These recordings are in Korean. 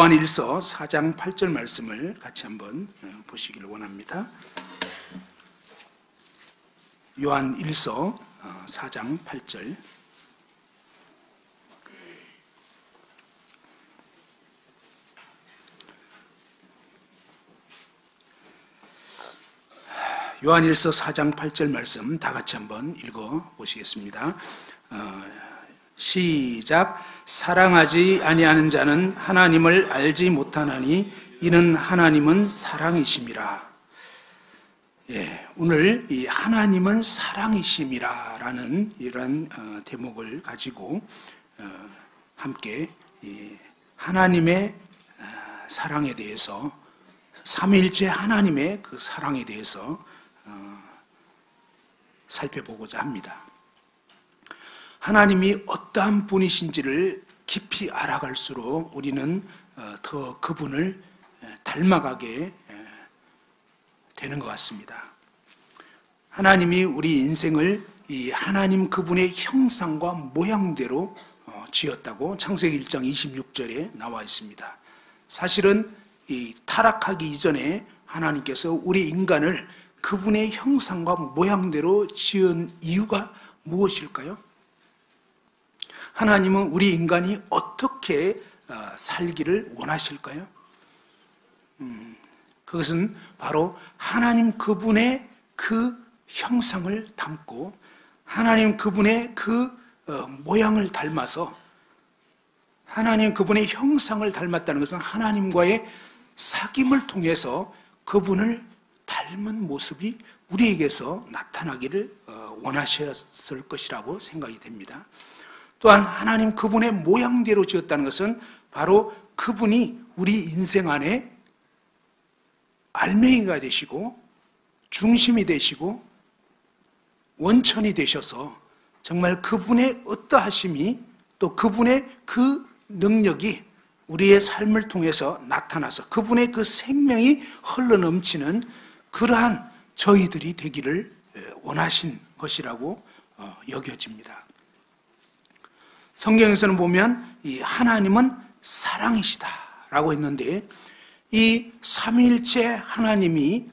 요한일서 4장 8절 말씀을 같이 한번 보시기를 원합니다. 요한일서 4장 8절. 요한일서 4장 8절 말씀 다 같이 한번 읽어 보시겠습니다. 시작. 사랑하지 아니하는 자는 하나님을 알지 못하나니 이는 하나님은 사랑이심이라. 오늘 이 하나님은 사랑이심이라라는 이런 대목을 가지고 함께 하나님의 사랑에 대해서, 삼위일체 하나님의 그 사랑에 대해서 살펴보고자 합니다. 하나님이 어떠한 분이신지를 깊이 알아갈수록 우리는 더 그분을 닮아가게 되는 것 같습니다. 하나님이 우리 인생을 이 하나님 그분의 형상과 모양대로 지었다고 창세기 1장 26절에 나와 있습니다. 사실은 이 타락하기 이전에 하나님께서 우리 인간을 그분의 형상과 모양대로 지은 이유가 무엇일까요? 하나님은 우리 인간이 어떻게 살기를 원하실까요? 그것은 바로 하나님 그분의 그 형상을 담고 하나님 그분의 그 모양을 닮아서, 하나님 그분의 형상을 닮았다는 것은 하나님과의 사귐을 통해서 그분을 닮은 모습이 우리에게서 나타나기를 원하셨을 것이라고 생각이 됩니다. 또한 하나님 그분의 모양대로 지었다는 것은 바로 그분이 우리 인생 안에 알맹이가 되시고 중심이 되시고 원천이 되셔서 정말 그분의 어떠하심이, 또 그분의 그 능력이 우리의 삶을 통해서 나타나서 그분의 그 생명이 흘러넘치는 그러한 저희들이 되기를 원하신 것이라고 여겨집니다. 성경에서는 보면 이 하나님은 사랑이시다라고 했는데, 이 삼위일체 하나님이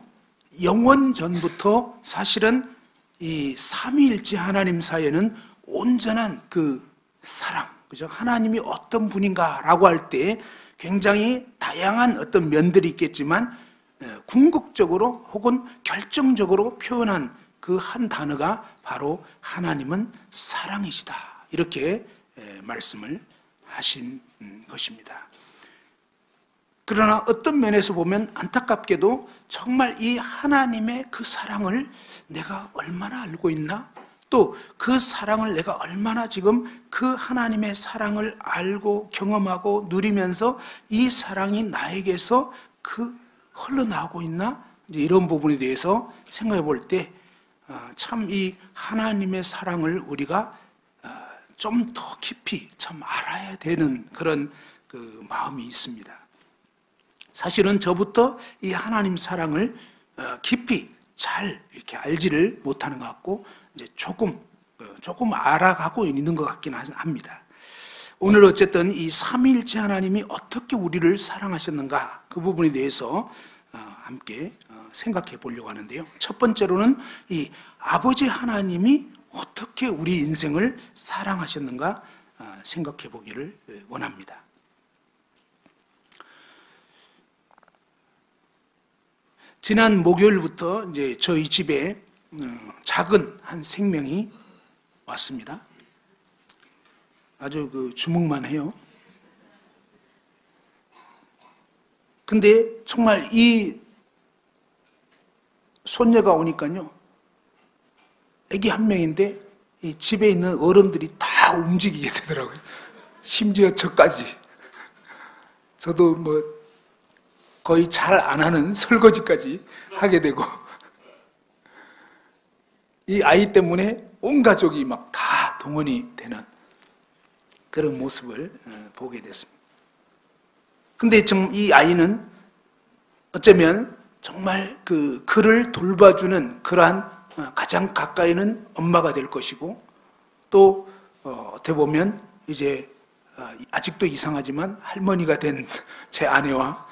영원 전부터 사실은 이 삼위일체 하나님 사이에는 온전한 그 사랑, 그죠? 하나님이 어떤 분인가라고 할 때 굉장히 다양한 어떤 면들이 있겠지만 궁극적으로 혹은 결정적으로 표현한 그 한 단어가 바로 하나님은 사랑이시다, 이렇게 말씀을 하신 것입니다. 그러나 어떤 면에서 보면 안타깝게도 정말 이 하나님의 그 사랑을 내가 얼마나 알고 있나? 또 그 사랑을 내가 얼마나 지금 그 하나님의 사랑을 알고 경험하고 누리면서 이 사랑이 나에게서 그 흘러나오고 있나? 이런 부분에 대해서 생각해 볼 때 참 이 하나님의 사랑을 우리가 좀 더 깊이 참 알아야 되는 그런 그 마음이 있습니다. 사실은 저부터 이 하나님 사랑을 깊이 잘 이렇게 알지를 못하는 것 같고, 이제 조금 알아가고 있는 것 같긴 합니다. 오늘 어쨌든 이 삼위일체 하나님이 어떻게 우리를 사랑하셨는가, 그 부분에 대해서 함께 생각해 보려고 하는데요. 첫 번째로는 이 아버지 하나님이 어떻게 우리 인생을 사랑하셨는가 생각해 보기를 원합니다. 지난 목요일부터 이제 저희 집에 작은 한 생명이 왔습니다. 아주 그 주먹만 해요. 근데 정말 이 손녀가 오니까요, 애기 한 명인데 이 집에 있는 어른들이 다 움직이게 되더라고요. 심지어 저까지. 저도 뭐 거의 잘 안 하는 설거지까지 하게 되고, 이 아이 때문에 온 가족이 막 다 동원이 되는 그런 모습을 보게 됐습니다. 근데 이 아이는 어쩌면 정말 그를 돌봐주는 그러한 가장 가까이는 엄마가 될 것이고, 또 어떻게 보면 이제 아직도 이상하지만 할머니가 된 제 아내와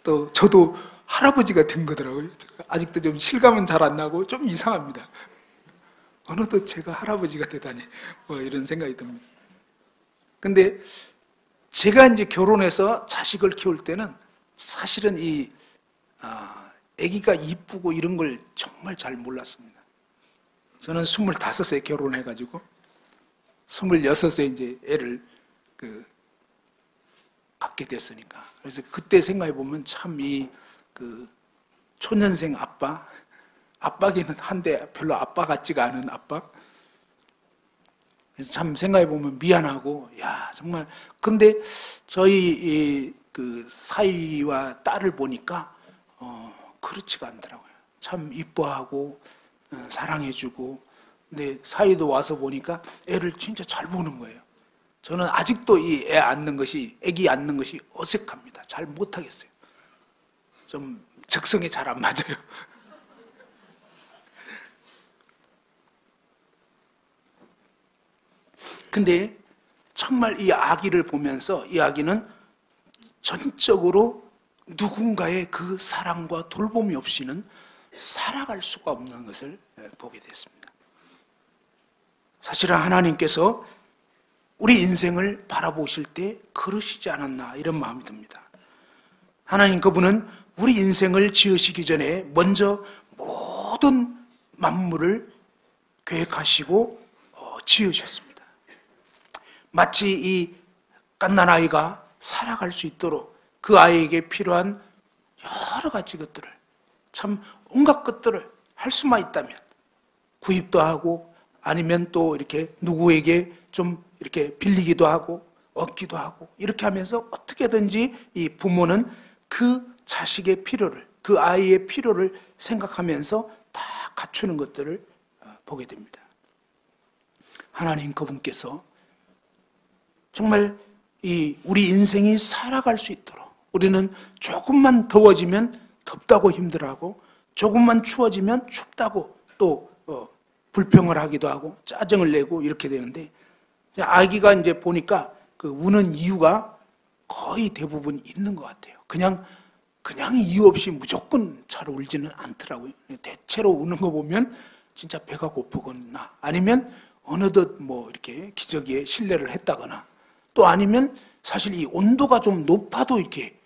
또 저도 할아버지가 된 거더라고요. 아직도 좀 실감은 잘 안 나고 좀 이상합니다. 어느덧 제가 할아버지가 되다니 이런 생각이 듭니다. 근데 제가 이제 결혼해서 자식을 키울 때는 사실은 아기가 이쁘고 이런 걸 정말 잘 몰랐습니다. 저는 25세 결혼해가지고 26세 이제 애를 갖게 됐으니까. 그래서 그때 생각해 보면 참 초년생 아빠기는 한데 별로 아빠 같지가 않은 아빠. 그래서 참 생각해 보면 미안하고, 정말. 근데 저희 사위와 딸을 보니까 그렇지가 않더라고요. 참 이뻐하고 사랑해주고. 근데 사위도 와서 보니까 애를 진짜 잘 보는 거예요. 저는 아직도 이 애기 안는 것이 어색합니다. 잘 못하겠어요. 좀 적성에 잘 안 맞아요. 근데 정말 이 아기를 보면서 이 아기는 전적으로 누군가의 그 사랑과 돌봄이 없이는 살아갈 수가 없는 것을 보게 됐습니다. 사실은 하나님께서 우리 인생을 바라보실 때 그러시지 않았나 이런 마음이 듭니다. 하나님 그분은 우리 인생을 지으시기 전에 먼저 모든 만물을 계획하시고 지으셨습니다. 마치 이 갓난아이가 살아갈 수 있도록 그 아이에게 필요한 여러 가지 것들을, 참 온갖 것들을 할 수만 있다면 구입도 하고, 아니면 또 이렇게 누구에게 좀 이렇게 빌리기도 하고 얻기도 하고, 이렇게 하면서 어떻게든지 이 부모는 그 자식의 필요를, 그 아이의 필요를 생각하면서 다 갖추는 것들을 보게 됩니다. 하나님 그분께서 정말 우리 인생이 살아갈 수 있도록, 우리는 조금만 더워지면 덥다고 힘들어하고, 조금만 추워지면 춥다고 또 불평을 하기도 하고 짜증을 내고 이렇게 되는데, 아기가 이제 보니까 그 우는 이유가 거의 대부분 있는 것 같아요. 그냥 이유 없이 무조건 잘 울지는 않더라고요. 대체로 우는 거 보면 진짜 배가 고프거나, 아니면 어느덧 이렇게 기저귀에 실내를 했다거나, 또 아니면 사실 이 온도가 좀 높아도 이렇게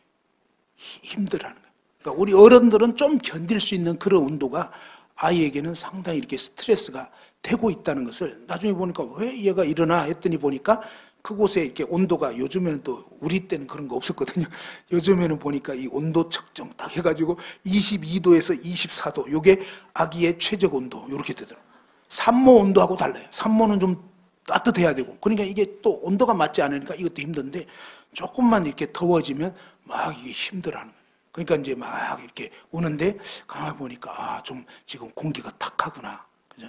힘들어하는 거예요. 그러니까 우리 어른들은 좀 견딜 수 있는 그런 온도가 아이에게는 상당히 이렇게 스트레스가 되고 있다는 것을 나중에 보니까, 왜 얘가 이러나 했더니 보니까 그곳에 이렇게 온도가, 요즘에는 또 우리 때는 그런 거 없었거든요. 요즘에는 보니까 이 온도 측정 딱 해가지고 22도에서 24도, 요게 아기의 최적 온도 이렇게 되더라고요. 산모 온도하고 달라요. 산모는 좀 따뜻해야 되고, 그러니까 이게 또 온도가 맞지 않으니까 이것도 힘든데, 조금만 이렇게 더워지면 막 이게 힘들어하는 거예요. 그러니까 이제 막 이렇게 우는데, 가만히 보니까 좀 지금 공기가 탁하구나. 그죠?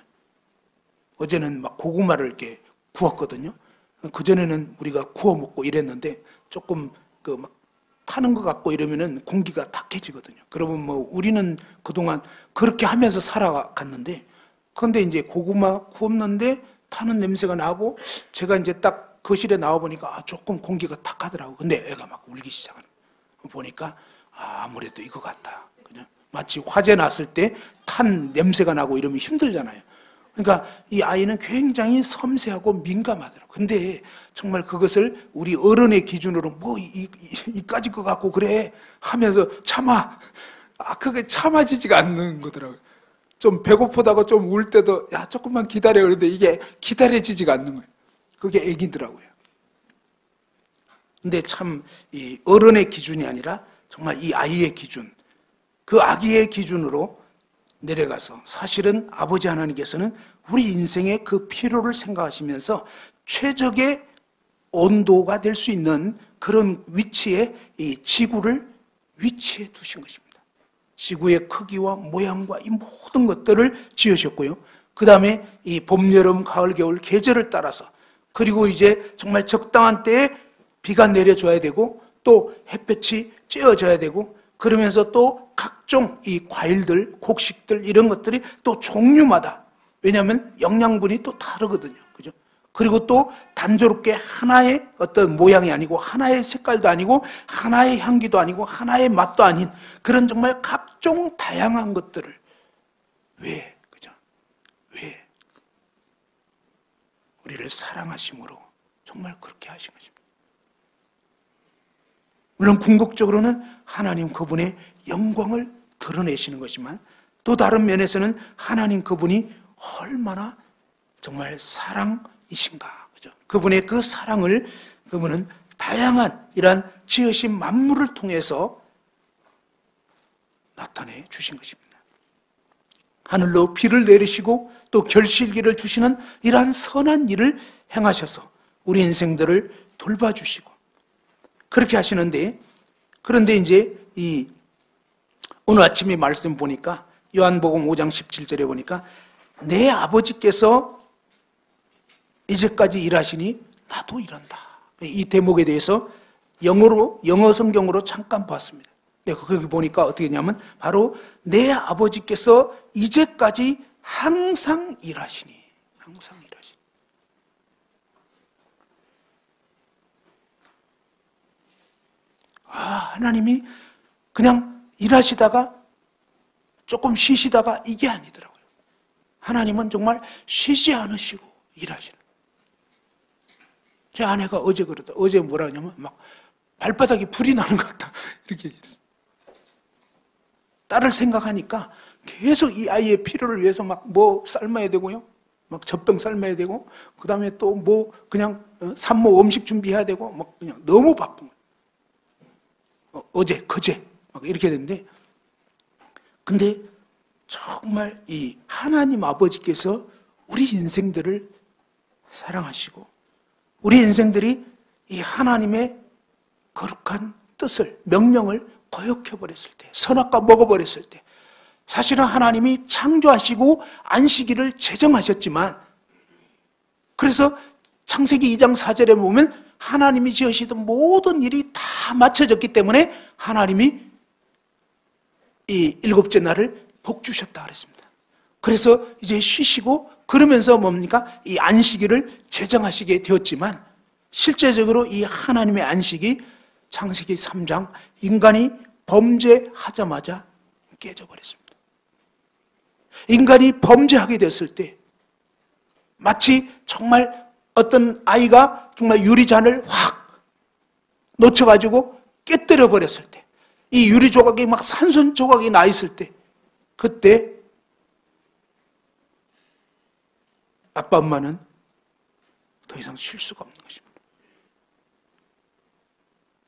어제는 막 고구마를 이렇게 구웠거든요. 그전에는 우리가 구워 먹고 이랬는데, 조금 막 타는 것 같고 이러면은 공기가 탁해지거든요. 그러면 우리는 그동안 그렇게 하면서 살아갔는데, 그런데 이제 고구마 구웠는데 타는 냄새가 나고, 제가 이제 딱 거실에 나와 보니까 조금 공기가 탁하더라고. 근데 애가 막 울기 시작하는 거예요. 보니까 아무래도 이거 같다. 그냥 마치 화재 났을 때 탄 냄새가 나고 이러면 힘들잖아요. 그러니까 이 아이는 굉장히 섬세하고 민감하더라고요. 근데 정말 그것을 우리 어른의 기준으로 이까짓 거 갖고 그래 하면서 참아. 그게 참아지지가 않는 거더라고요. 좀 배고프다고 좀 울 때도 조금만 기다려. 그런데 이게 기다려지지가 않는 거예요. 그게 애기더라고요. 근데 참 이 어른의 기준이 아니라 정말 이 아이의 기준, 그 아기의 기준으로 내려가서, 사실은 아버지 하나님께서는 우리 인생의 그 필요를 생각하시면서 최적의 온도가 될 수 있는 그런 위치에 이 지구를 위치해 두신 것입니다. 지구의 크기와 모양과 이 모든 것들을 지으셨고요. 그 다음에 이 봄, 여름, 가을, 겨울 계절을 따라서, 그리고 이제 정말 적당한 때에 비가 내려줘야 되고, 또 햇볕이 쬐어져야 되고, 그러면서 또 각종 이 과일들, 곡식들 이런 것들이 또 종류마다, 왜냐하면 영양분이 또 다르거든요. 그죠? 그리고 또 단조롭게 하나의 어떤 모양이 아니고 하나의 색깔도 아니고 하나의 향기도 아니고 하나의 맛도 아닌 그런 정말 각종 다양한 것들을 왜? 그죠? 왜? 우리를 사랑하심으로 정말 그렇게 하신 것입니다. 물론 궁극적으로는 하나님 그분의 영광을 드러내시는 것이지만 또 다른 면에서는 하나님 그분이 얼마나 정말 사랑이신가. 그죠? 그분의 그 사랑을 그분은 다양한 이러한 지으신 만물을 통해서 나타내 주신 것입니다. 하늘로 비를 내리시고 또 결실기를 주시는 이러한 선한 일을 행하셔서 우리 인생들을 돌봐주시고 그렇게 하시는데, 그런데 이제 오늘 아침에 말씀 보니까 요한복음 5장 17절에 보니까 내 아버지께서 이제까지 일하시니 나도 일한다. 이 대목에 대해서 영어 성경으로 잠깐 봤습니다. 거기 보니까 어떻게 했냐면 바로 내 아버지께서 이제까지 항상 일하시니, 항상 일하시니. 하나님이 그냥 일하시다가 조금 쉬시다가 이게 아니더라고요. 하나님은 정말 쉬지 않으시고 일하시는. 제 아내가 어제 그러다. 어제 뭐라 하냐면 막 발바닥에 불이 나는 것 같다. 이렇게 얘기했어요. 딸을 생각하니까 계속 이 아이의 필요를 위해서 막 뭐 삶아야 되고요. 막 젖병 삶아야 되고, 그 다음에 또 뭐 그냥 산모 음식 준비해야 되고, 막 그냥 너무 바쁜 거예요. 어제, 그제, 막 이렇게 됐는데, 근데 정말 이 하나님 아버지께서 우리 인생들을 사랑하시고, 우리 인생들이 이 하나님의 거룩한 뜻을, 명령을 거역해버렸을 때, 선악과 먹어버렸을 때, 사실은 하나님이 창조하시고 안식일을 제정하셨지만, 그래서 창세기 2장 4절에 보면 하나님이 지으시던 모든 일이 다 맞춰졌기 때문에 하나님이 이 일곱째 날을 복 주셨다 그랬습니다. 그래서 이제 쉬시고 그러면서 뭡니까? 이 안식일을 제정하시게 되었지만 실제적으로 이 하나님의 안식이 창세기 3장 인간이 범죄하자마자 깨져버렸습니다. 인간이 범죄하게 됐을 때 마치 정말 어떤 아이가 정말 유리잔을 확 놓쳐가지고 깨뜨려 버렸을 때, 이 유리 조각이 막 산소 조각이 나 있을 때, 그때 아빠 엄마는 더 이상 쉴 수가 없는 것입니다.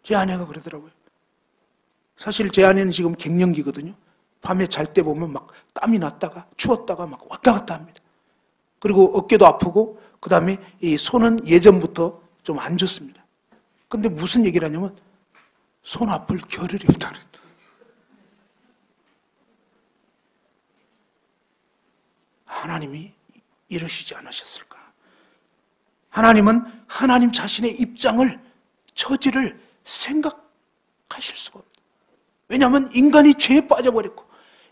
제 아내가 그러더라고요. 사실 제 아내는 지금 갱년기거든요. 밤에 잘 때 보면 막 땀이 났다가 추웠다가 막 왔다 갔다 합니다. 그리고 어깨도 아프고 그 다음에 이 손은 예전부터 좀 안 좋습니다. 근데 무슨 얘기를 하냐면 손 아플 겨를이 없다는. 하나님이 이러시지 않으셨을까? 하나님은 하나님 자신의 입장을, 처지를 생각하실 수가 없다. 왜냐하면 인간이 죄에 빠져버렸고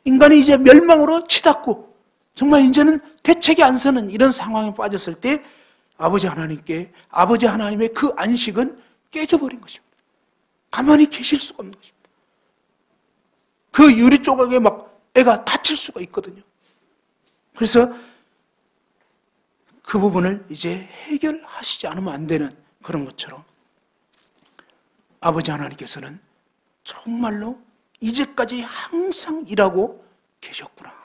인간이 이제 멸망으로 치닫고 정말 이제는 대책이 안 서는 이런 상황에 빠졌을 때 아버지 하나님의 그 안식은 깨져버린 것입니다. 가만히 계실 수가 없는 것입니다. 그 유리 조각에 막 애가 다칠 수가 있거든요. 그래서 그 부분을 이제 해결하시지 않으면 안 되는 그런 것처럼 아버지 하나님께서는 정말로 이제까지 항상 일하고 계셨구나.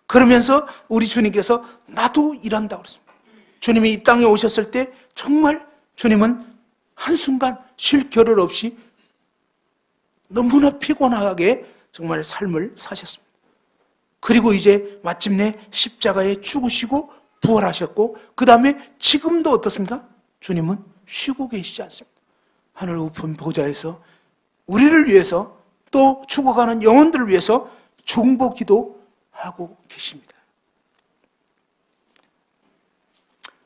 그러면서 우리 주님께서 나도 일한다고 그랬습니다. 주님이 이 땅에 오셨을 때 정말 주님은 한순간 쉴 겨를 없이 너무나 피곤하게 정말 삶을 사셨습니다. 그리고 이제 마침내 십자가에 죽으시고 부활하셨고 그 다음에 지금도 어떻습니까? 주님은 쉬고 계시지 않습니다. 하늘 높은 보좌에서 우리를 위해서 또 죽어가는 영혼들을 위해서 중보기도 하고 계십니다.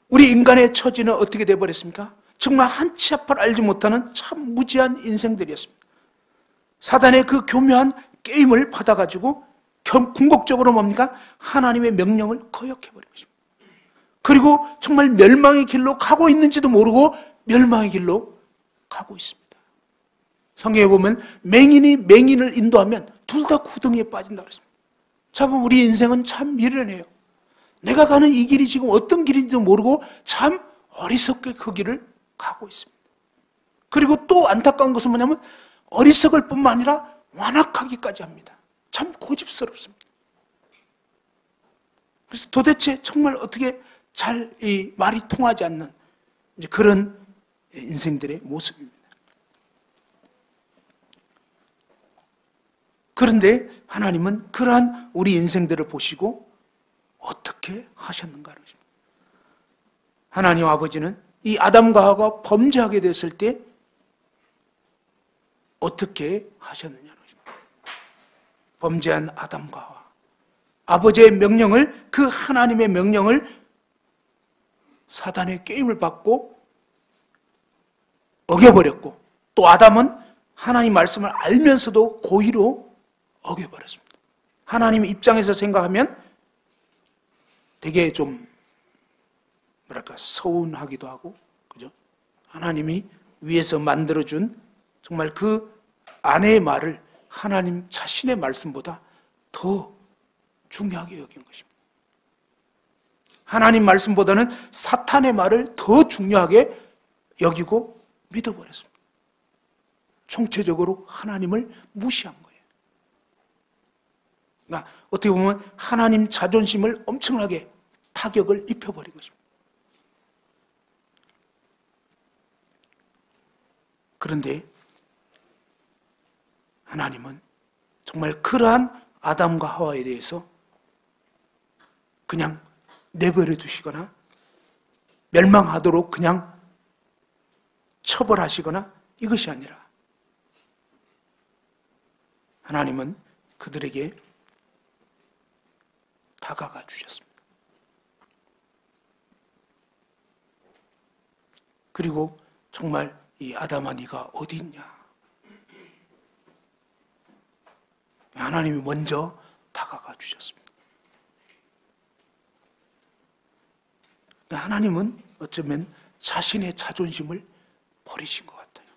우리 인간의 처지는 어떻게 되어버렸습니까? 정말 한치 앞을 알지 못하는 참 무지한 인생들이었습니다. 사단의 그 교묘한 게임을 받아가지고 궁극적으로 뭡니까? 하나님의 명령을 거역해버린 것입니다. 그리고 정말 멸망의 길로 가고 있는지도 모르고 멸망의 길로 가고 있습니다. 성경에 보면 맹인이 맹인을 인도하면 둘 다 구덩이에 빠진다고 그랬습니다. 참 우리 인생은 참 미련해요. 내가 가는 이 길이 지금 어떤 길인지도 모르고 참 어리석게 그 길을 가고 있습니다. 그리고 또 안타까운 것은 뭐냐면 어리석을 뿐만 아니라 완악하기까지 합니다. 참 고집스럽습니다. 그래서 도대체 정말 어떻게 잘 이 말이 통하지 않는 이제 그런 인생들의 모습입니다. 그런데 하나님은 그러한 우리 인생들을 보시고 어떻게 하셨는가를 것입니다. 하나님 아버지는 이 아담과 하와가 범죄하게 됐을 때 어떻게 하셨느냐는 것입니다. 범죄한 아담과 하와, 아버지의 명령을, 그 하나님의 명령을 사단의 게임을 받고 어겨버렸고, 또 아담은 하나님 말씀을 알면서도 고의로 어겨버렸습니다. 하나님 입장에서 생각하면 되게 좀 뭐랄까 서운하기도 하고, 그죠? 하나님이 위에서 만들어준 정말 그 아내의 말을 하나님 자신의 말씀보다 더 중요하게 여긴 것입니다. 하나님 말씀보다는 사탄의 말을 더 중요하게 여기고 믿어버렸습니다. 총체적으로 하나님을 무시한 거예요. 그러니까 어떻게 보면 하나님 자존심을 엄청나게 타격을 입혀버린 것입니다. 그런데 하나님은 정말 그러한 아담과 하와에 대해서 그냥 내버려 두시거나 멸망하도록 그냥 처벌하시거나 이것이 아니라 하나님은 그들에게 다가가 주셨습니다. 그리고 정말 이 아담아 네가 어디 있냐? 하나님이 먼저 다가가 주셨습니다. 하나님은 어쩌면 자신의 자존심을 버리신 것 같아요.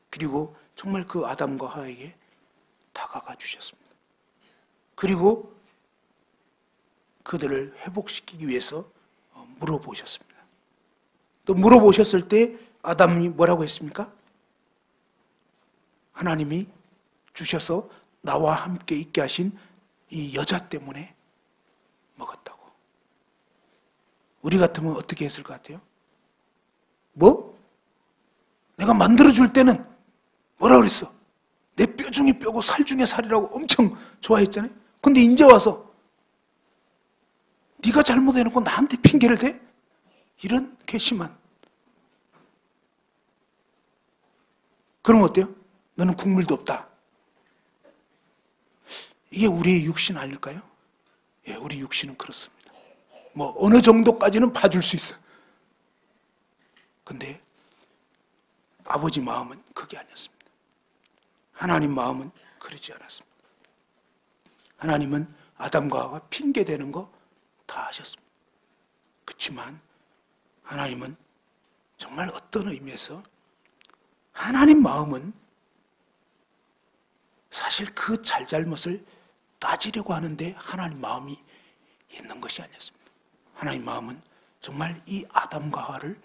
그리고 정말 그 아담과 하와에게 다가가 주셨습니다. 그리고 그들을 회복시키기 위해서 물어보셨습니다. 또 물어보셨을 때 아담이 뭐라고 했습니까? 하나님이 주셔서 나와 함께 있게 하신 이 여자 때문에 먹었다고. 우리 같으면 어떻게 했을 것 같아요? 뭐? 내가 만들어줄 때는 뭐라 그랬어? 내 뼈 중에 뼈고 살 중에 살이라고 엄청 좋아했잖아요. 근데 이제 와서 네가 잘못해놓고 나한테 핑계를 대? 이런 괘씸한. 그럼 어때요? 너는 국물도 없다. 이게 우리의 육신 아닐까요? 예, 우리 육신은 그렇습니다. 뭐 어느 정도까지는 봐줄 수 있어. 근데 아버지 마음은 그게 아니었습니다. 하나님 마음은 그러지 않았습니다. 하나님은 아담과 하와가 핑계대는 거 다 하셨습니다. 그렇지만 하나님은 정말 어떤 의미에서 하나님 마음은 사실 그 잘잘못을 따지려고 하는데 하나님 마음이 있는 것이 아니었습니다. 하나님 마음은 정말 이 아담과 하와를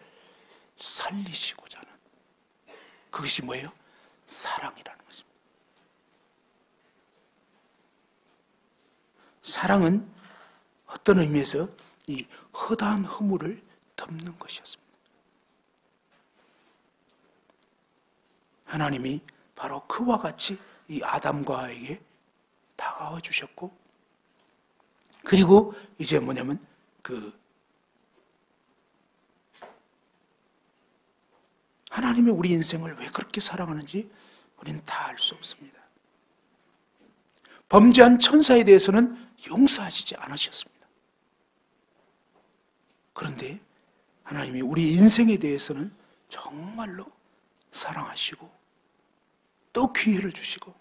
살리시고자 하는, 그것이 뭐예요? 사랑이라는 것입니다. 사랑은 어떤 의미에서 이 허다한 허물을 덮는 것이었습니다. 하나님이 바로 그와 같이 이 아담과 하와에게 다가와 주셨고, 그리고 이제 뭐냐면 하나님이 우리 인생을 왜 그렇게 사랑하는지 우리는 다 알 수 없습니다. 범죄한 천사에 대해서는 용서하시지 않으셨습니다. 그런데 하나님이 우리 인생에 대해서는 정말로 사랑하시고 또 기회를 주시고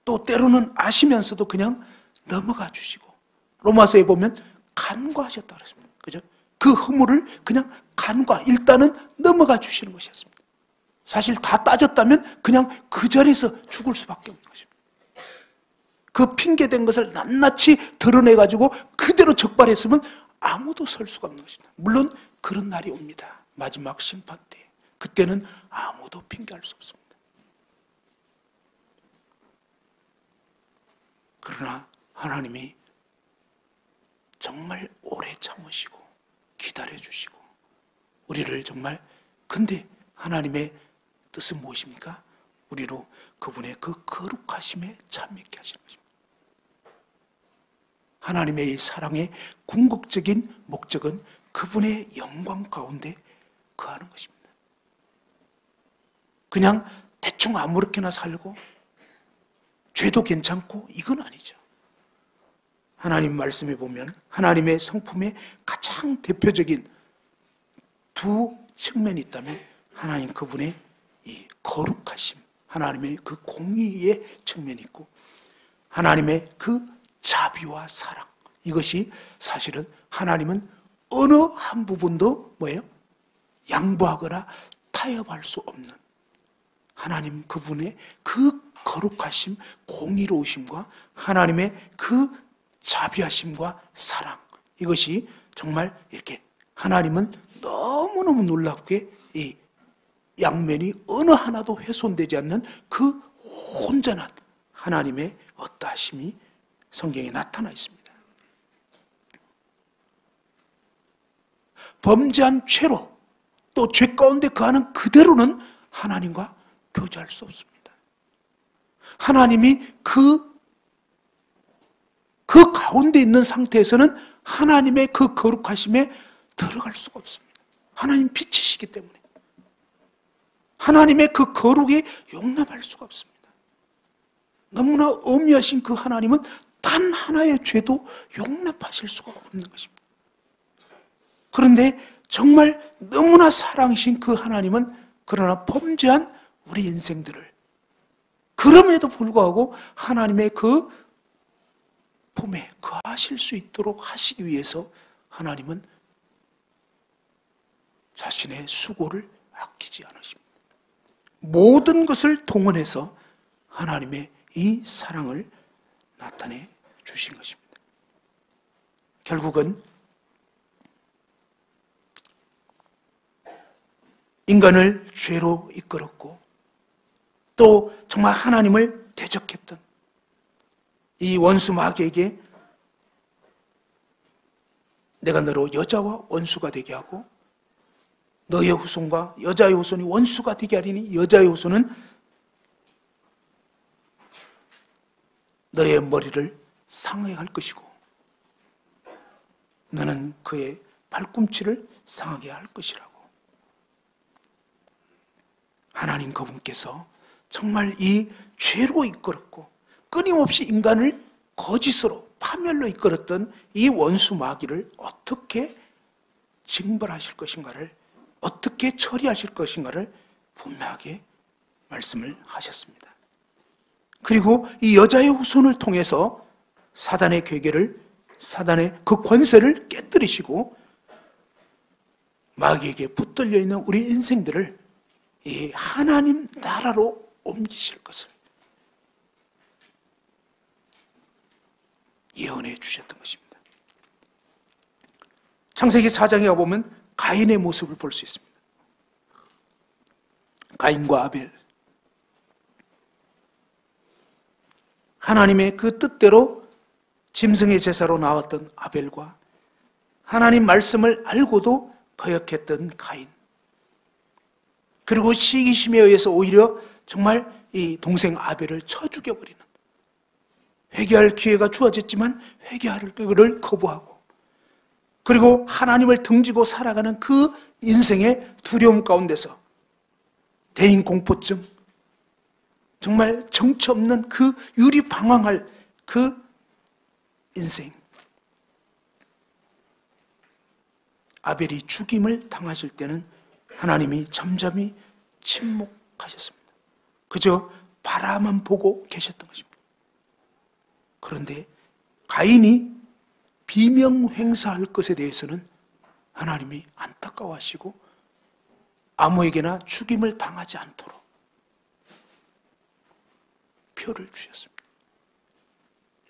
또 때로는 아시면서도 그냥 넘어가 주시고 로마서에 보면 간과하셨다 그랬습니다. 그죠? 그 허물을 그냥 간과, 일단은 넘어가 주시는 것이었습니다. 사실 다 따졌다면 그냥 그 자리에서 죽을 수밖에 없는 것입니다. 그 핑계된 것을 낱낱이 드러내가지고 그대로 적발했으면 아무도 설 수가 없는 것입니다. 물론 그런 날이 옵니다. 마지막 심판 때. 그때는 아무도 핑계할 수 없습니다. 그러나 하나님이 정말 오래 참으시고 기다려주시고 우리를 정말, 근데 하나님의 뜻은 무엇입니까? 우리로 그분의 그 거룩하심에 참여케 하시는 것입니다. 하나님의 이 사랑의 궁극적인 목적은 그분의 영광 가운데 거하는 것입니다. 그냥 대충 아무렇게나 살고 죄도 괜찮고 이건 아니죠. 하나님 말씀에 보면 하나님의 성품의 가장 대표적인 두 측면이 있다면 하나님 그분의 이 거룩하심, 하나님의 그 공의의 측면이 있고 하나님의 그 자비와 사랑, 이것이 사실은 하나님은 어느 한 부분도 뭐예요? 양보하거나 타협할 수 없는 하나님 그분의 그 거룩하심, 공의로우심과 하나님의 그 자비하심과 사랑, 이것이 정말 이렇게 하나님은 너무너무 놀랍게 이 양면이 어느 하나도 훼손되지 않는 그 온전한 하나님의 어떠하심이 성경에 나타나 있습니다. 범죄한 죄로 또 죄 가운데 거하는 그대로는 하나님과 교제할 수 없습니다. 하나님이 그 가운데 있는 상태에서는 하나님의 그 거룩하심에 들어갈 수가 없습니다. 하나님 빛이시기 때문에 하나님의 그 거룩에 용납할 수가 없습니다. 너무나 엄미하신 그 하나님은 단 하나의 죄도 용납하실 수가 없는 것입니다. 그런데 정말 너무나 사랑이신 그 하나님은 그러나 범죄한 우리 인생들을 그럼에도 불구하고 하나님의 그 품에 거하실 수 있도록 하시기 위해서 하나님은 자신의 수고를 아끼지 않으십니다. 모든 것을 동원해서 하나님의 이 사랑을 나타내 주신 것입니다. 결국은 인간을 죄로 이끌었고 또 정말 하나님을 대적했던 이 원수 마귀에게 내가 너로 여자와 원수가 되게 하고 너의 후손과 여자의 후손이 원수가 되게 하리니 여자의 후손은 너의 머리를 상하게 할 것이고 너는 그의 발꿈치를 상하게 할 것이라고. 하나님 그분께서 정말 이 죄로 이끌었고 끊임없이 인간을 거짓으로 파멸로 이끌었던 이 원수 마귀를 어떻게 징벌하실 것인가를, 어떻게 처리하실 것인가를 분명하게 말씀을 하셨습니다. 그리고 이 여자의 후손을 통해서 사단의 괴계를, 사단의 그 권세를 깨뜨리시고 마귀에게 붙들려 있는 우리 인생들을 이 하나님 나라로 옮기실 것을 예언해 주셨던 것입니다. 창세기 4장에 가보면 가인의 모습을 볼 수 있습니다. 가인과 아벨, 하나님의 그 뜻대로 짐승의 제사로 나왔던 아벨과 하나님 말씀을 알고도 거역했던 가인, 그리고 시기심에 의해서 오히려 정말 이 동생 아벨을 쳐 죽여버리는, 회개할 기회가 주어졌지만 회개할 것을 거부하고, 그리고 하나님을 등지고 살아가는 그 인생의 두려움 가운데서 대인공포증, 정말 정처 없는 그 유리방황할 그 인생, 아벨이 죽임을 당하실 때는 하나님이 잠잠히 침묵하셨습니다. 그저 바라만 보고 계셨던 것입니다. 그런데 가인이 비명 행사할 것에 대해서는 하나님이 안타까워하시고 아무에게나 죽임을 당하지 않도록 표를 주셨습니다.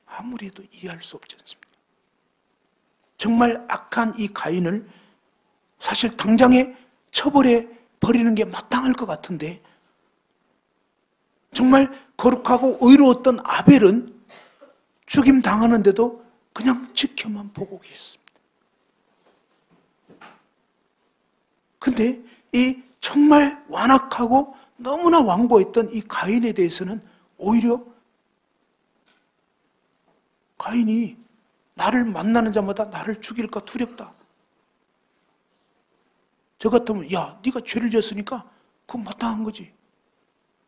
아무리 해도 이해할 수 없지 않습니까? 정말 악한 이 가인을 사실 당장에 처벌해 버리는 게 마땅할 것 같은데 정말 거룩하고 의로웠던 아벨은 죽임 당하는데도 그냥 지켜만 보고 계셨습니다. 근데 이 정말 완악하고 너무나 완고했던 이 가인에 대해서는 오히려 가인이 나를 만나는 자마다 나를 죽일까 두렵다. 저 같으면 야, 네가 죄를 지었으니까 그건 마땅한 거지.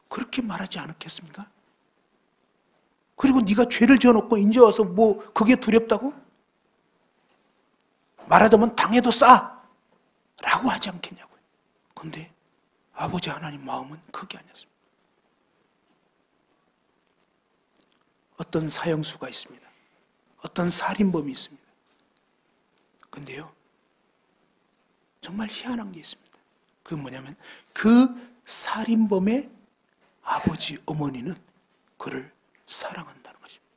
그렇게 말하지 않았겠습니까? 그리고 네가 죄를 지어놓고 이제 와서 뭐 그게 두렵다고? 말하자면 당해도 싸! 라고 하지 않겠냐고요. 그런데 아버지 하나님 마음은 그게 아니었습니다. 어떤 사형수가 있습니다. 어떤 살인범이 있습니다. 근데요, 정말 희한한 게 있습니다. 그게 뭐냐면 그 살인범의 아버지, 어머니는 그를 사랑한다는 것입니다.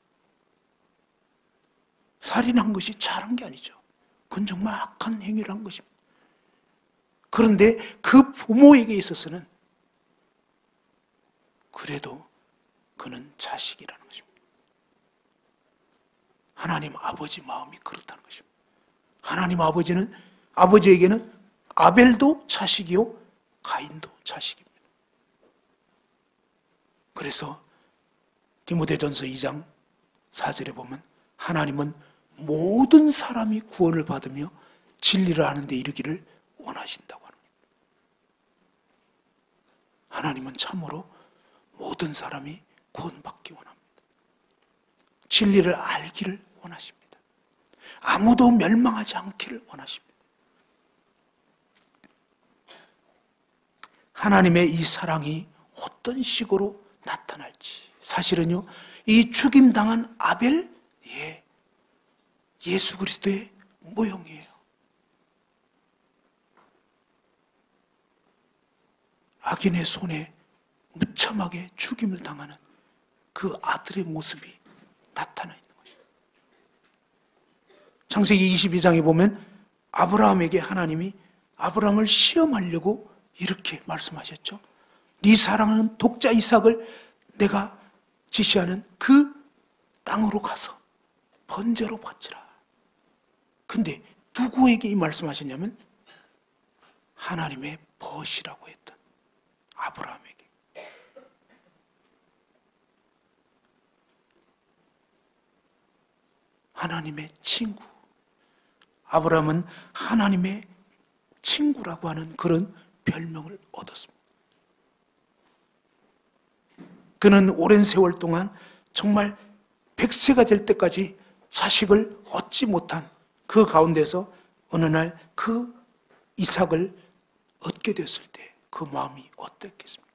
살인한 것이 잘한 게 아니죠. 그건 정말 악한 행위를 한 것입니다. 그런데 그 부모에게 있어서는 그래도 그는 자식이라는 것입니다. 하나님 아버지 마음이 그렇다는 것입니다. 하나님 아버지에게는 아벨도 자식이요 가인도 자식입니다. 그래서 디모데전서 2장 4절에 보면 하나님은 모든 사람이 구원을 받으며 진리를 하는 데 이르기를 원하신다고 하는 겁니다. 하나님은 참으로 모든 사람이 구원받기 원합니다. 진리를 알기를 원하십니다. 아무도 멸망하지 않기를 원하십니다. 하나님의 이 사랑이 어떤 식으로 나타날지 사실은요, 이 죽임당한 아벨, 예수 그리스도의 모형이에요. 악인의 손에 무참하게 죽임을 당하는 그 아들의 모습이 나타나 있는 것입니다. 창세기 22장에 보면 아브라함에게 하나님이 아브라함을 시험하려고 이렇게 말씀하셨죠. 네 사랑하는 독자 이삭을 내가 지시하는 그 땅으로 가서 번제로 바치라. 근데 누구에게 이 말씀하셨냐면 하나님의 벗이라고 했던 아브라함에게. 하나님의 친구. 아브라함은 하나님의 친구라고 하는 그런 별명을 얻었습니다. 그는 오랜 세월 동안 정말 100세가 될 때까지 자식을 얻지 못한 그 가운데서 어느 날 그 이삭을 얻게 됐을 때 그 마음이 어땠겠습니까?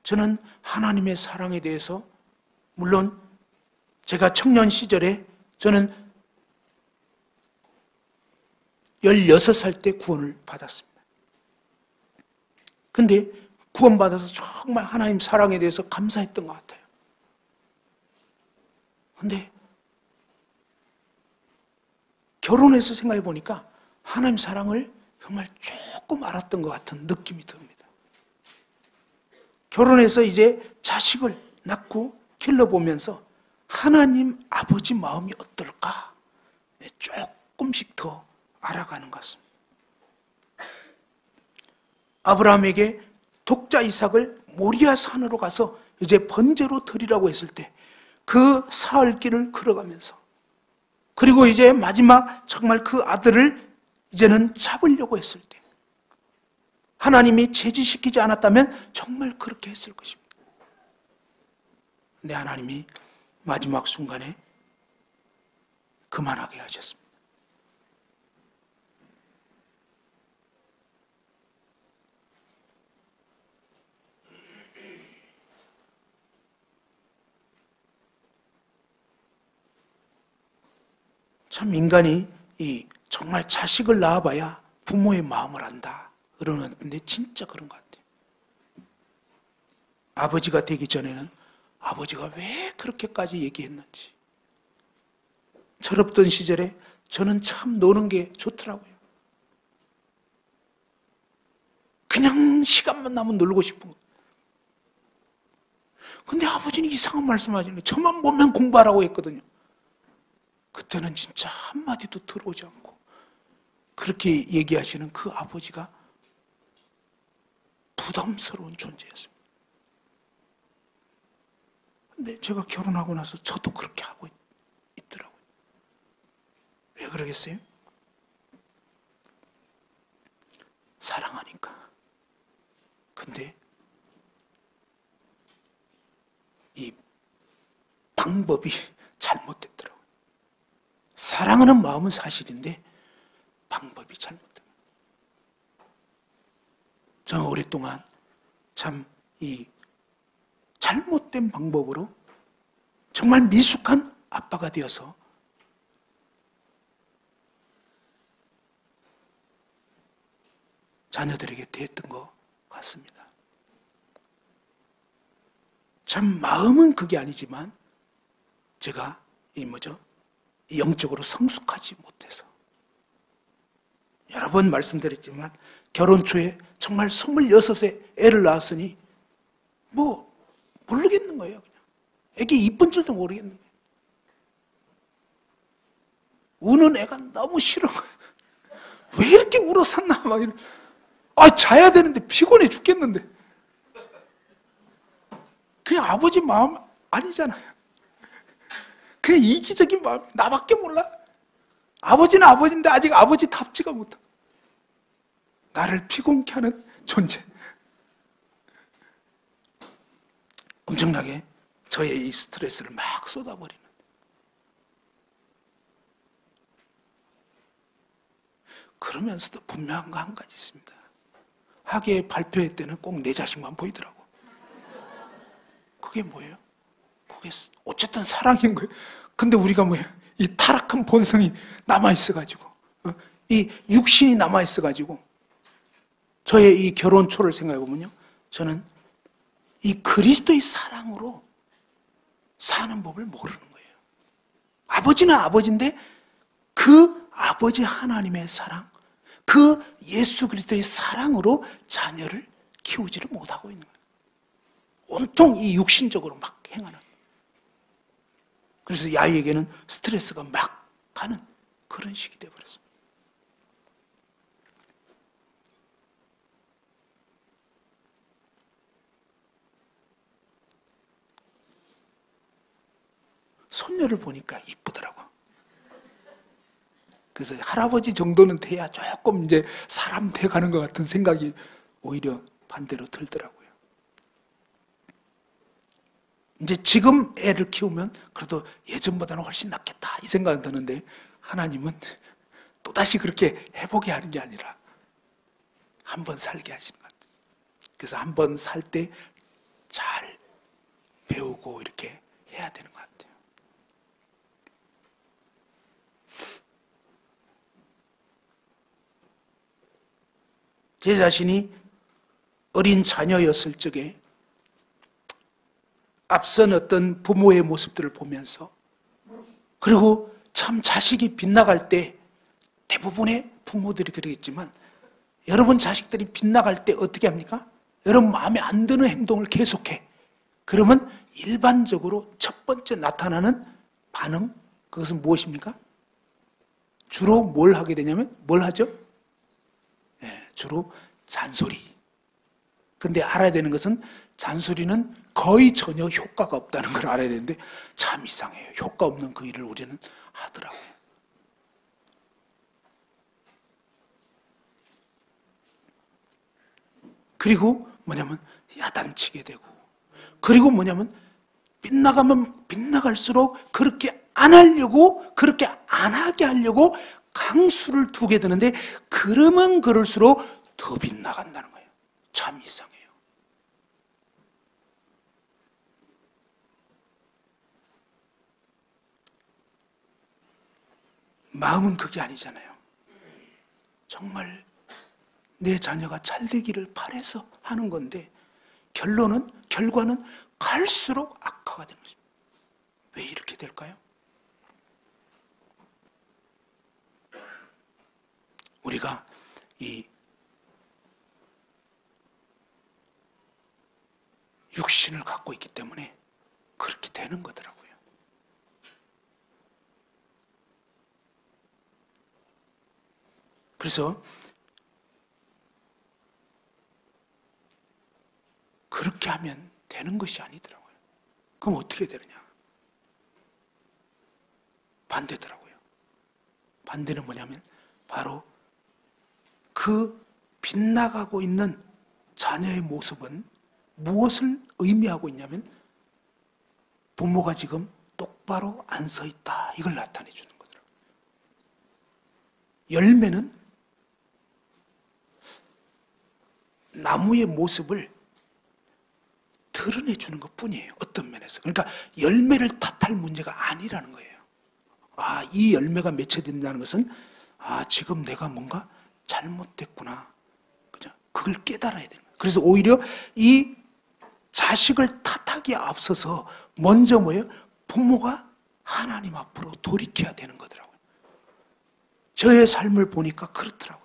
저는 하나님의 사랑에 대해서 물론 제가 청년 시절에 저는 16살 때 구원을 받았습니다. 근데 구원받아서 정말 하나님 사랑에 대해서 감사했던 것 같아요. 근데 결혼해서 생각해 보니까 하나님 사랑을 정말 조금 알았던 것 같은 느낌이 듭니다. 결혼해서 이제 자식을 낳고 길러보면서 하나님 아버지 마음이 어떨까 조금씩 더 알아가는 것 같습니다. 아브라함에게 독자 이삭을 모리아 산으로 가서 이제 번제로 드리라고 했을 때 그 사흘 길을 걸어가면서 그리고 이제 마지막 정말 그 아들을 이제는 잡으려고 했을 때 하나님이 제지시키지 않았다면 정말 그렇게 했을 것입니다. 근데 하나님이 마지막 순간에 그만하게 하셨습니다. 참 인간이 정말 자식을 낳아봐야 부모의 마음을 안다 그러는데 진짜 그런 것 같아요. 아버지가 되기 전에는 아버지가 왜 그렇게까지 얘기했는지. 철없던 시절에 저는 참 노는 게 좋더라고요. 그냥 시간만 나면 놀고 싶은 거. 근데 아버지는 이상한 말씀 하시는 거예요. 저만 보면 공부하라고 했거든요. 그때는 진짜 한마디도 들어오지 않고 그렇게 얘기하시는 그 아버지가 부담스러운 존재였습니다. 근데 제가 결혼하고 나서 저도 그렇게 하고 있더라고요. 왜 그러겠어요? 사랑하니까. 근데 이 방법이 잘못됐더라고요. 사랑하는 마음은 사실인데 방법이 잘못된 거예요. 저는 오랫동안 참 이 잘못된 방법으로 정말 미숙한 아빠가 되어서 자녀들에게 대했던 것 같습니다. 참 마음은 그게 아니지만 제가 영적으로 성숙하지 못해서 여러 번 말씀드렸지만 결혼 초에 정말 26에 애를 낳았으니 모르겠는 거예요. 그냥 애기 이쁜 줄도 모르겠는 거예요. 우는 애가 너무 싫은 거예요. 왜 이렇게 울어 샀나 막 이런. 자야 되는데 피곤해 죽겠는데. 그냥 아버지 마음 아니잖아요. 그냥 이기적인 마음 나밖에 몰라. 아버지는 아버지인데 아직 아버지답지가 못하. 나를 피곤케 하는 존재. 엄청나게 저의 이 스트레스를 막 쏟아버리는. 그러면서도 분명한 거 한 가지 있습니다. 학예 발표회 때는 꼭 내 자식만 보이더라고. 그게 뭐예요? 그게 어쨌든 사랑인 거예요. 근데 우리가 뭐예요? 이 타락한 본성이 남아있어가지고, 이 육신이 남아있어가지고, 저의 이 결혼 초를 생각해보면요. 저는 이 그리스도의 사랑으로 사는 법을 모르는 거예요. 아버지는 아버지인데 그 아버지 하나님의 사랑, 그 예수 그리스도의 사랑으로 자녀를 키우지를 못하고 있는 거예요. 온통 이 육신적으로 막 행하는. 그래서 야이에게는 스트레스가 막 가는 그런 식이 되어버렸습니다. 손녀를 보니까 이쁘더라고. 그래서 할아버지 정도는 돼야 조금 이제 사람 돼가는 것 같은 생각이 오히려 반대로 들더라고요. 이제 지금 애를 키우면 그래도 예전보다는 훨씬 낫겠다 이 생각은 드는데 하나님은 또다시 그렇게 해보게 하는 게 아니라 한번 살게 하시는 것 같아요. 그래서 한번 살 때 잘 배우고 이렇게 해야 되는 것 같아요. 제 자신이 어린 자녀였을 적에 앞선 어떤 부모의 모습들을 보면서 그리고 참 자식이 빗나갈 때 대부분의 부모들이 그러겠지만 여러분 자식들이 빗나갈 때 어떻게 합니까? 여러분 마음에 안 드는 행동을 계속해. 그러면 일반적으로 첫 번째 나타나는 반응, 그것은 무엇입니까? 주로 뭘 하게 되냐면 뭘 하죠? 네, 주로 잔소리. 근데 알아야 되는 것은 잔소리는 거의 전혀 효과가 없다는 걸 알아야 되는데 참 이상해요. 효과 없는 그 일을 우리는 하더라고요. 그리고 뭐냐면 야단치게 되고 그리고 뭐냐면 빗나가면 빗나갈수록 그렇게 안 하려고 그렇게 안 하게 하려고 강수를 두게 되는데 그러면 그럴수록 더 빗나간다는 거예요. 참 이상해요. 마음은 그게 아니잖아요. 정말 내 자녀가 잘 되기를 바라서 하는 건데 결과는 갈수록 악화가 되는 것입니다. 왜 이렇게 될까요? 우리가 이 육신을 갖고 있기 때문에 그렇게 되는 거더라고요. 그래서 그렇게 하면 되는 것이 아니더라고요. 그럼 어떻게 되느냐? 반대더라고요. 반대는 뭐냐면 바로 그 빗나가고 있는 자녀의 모습은 무엇을 의미하고 있냐면 부모가 지금 똑바로 안 서 있다, 이걸 나타내 주는 거더라고요. 열매는 나무의 모습을 드러내 주는 것 뿐이에요. 어떤 면에서. 그러니까 열매를 탓할 문제가 아니라는 거예요. 이 열매가 맺혀진다는 것은 지금 내가 뭔가 잘못됐구나. 그죠? 그걸 깨달아야 되는 거예요. 그래서 오히려 이 자식을 탓하기에 앞서서 먼저 뭐예요? 부모가 하나님 앞으로 돌이켜야 되는 거더라고요. 저의 삶을 보니까 그렇더라고요.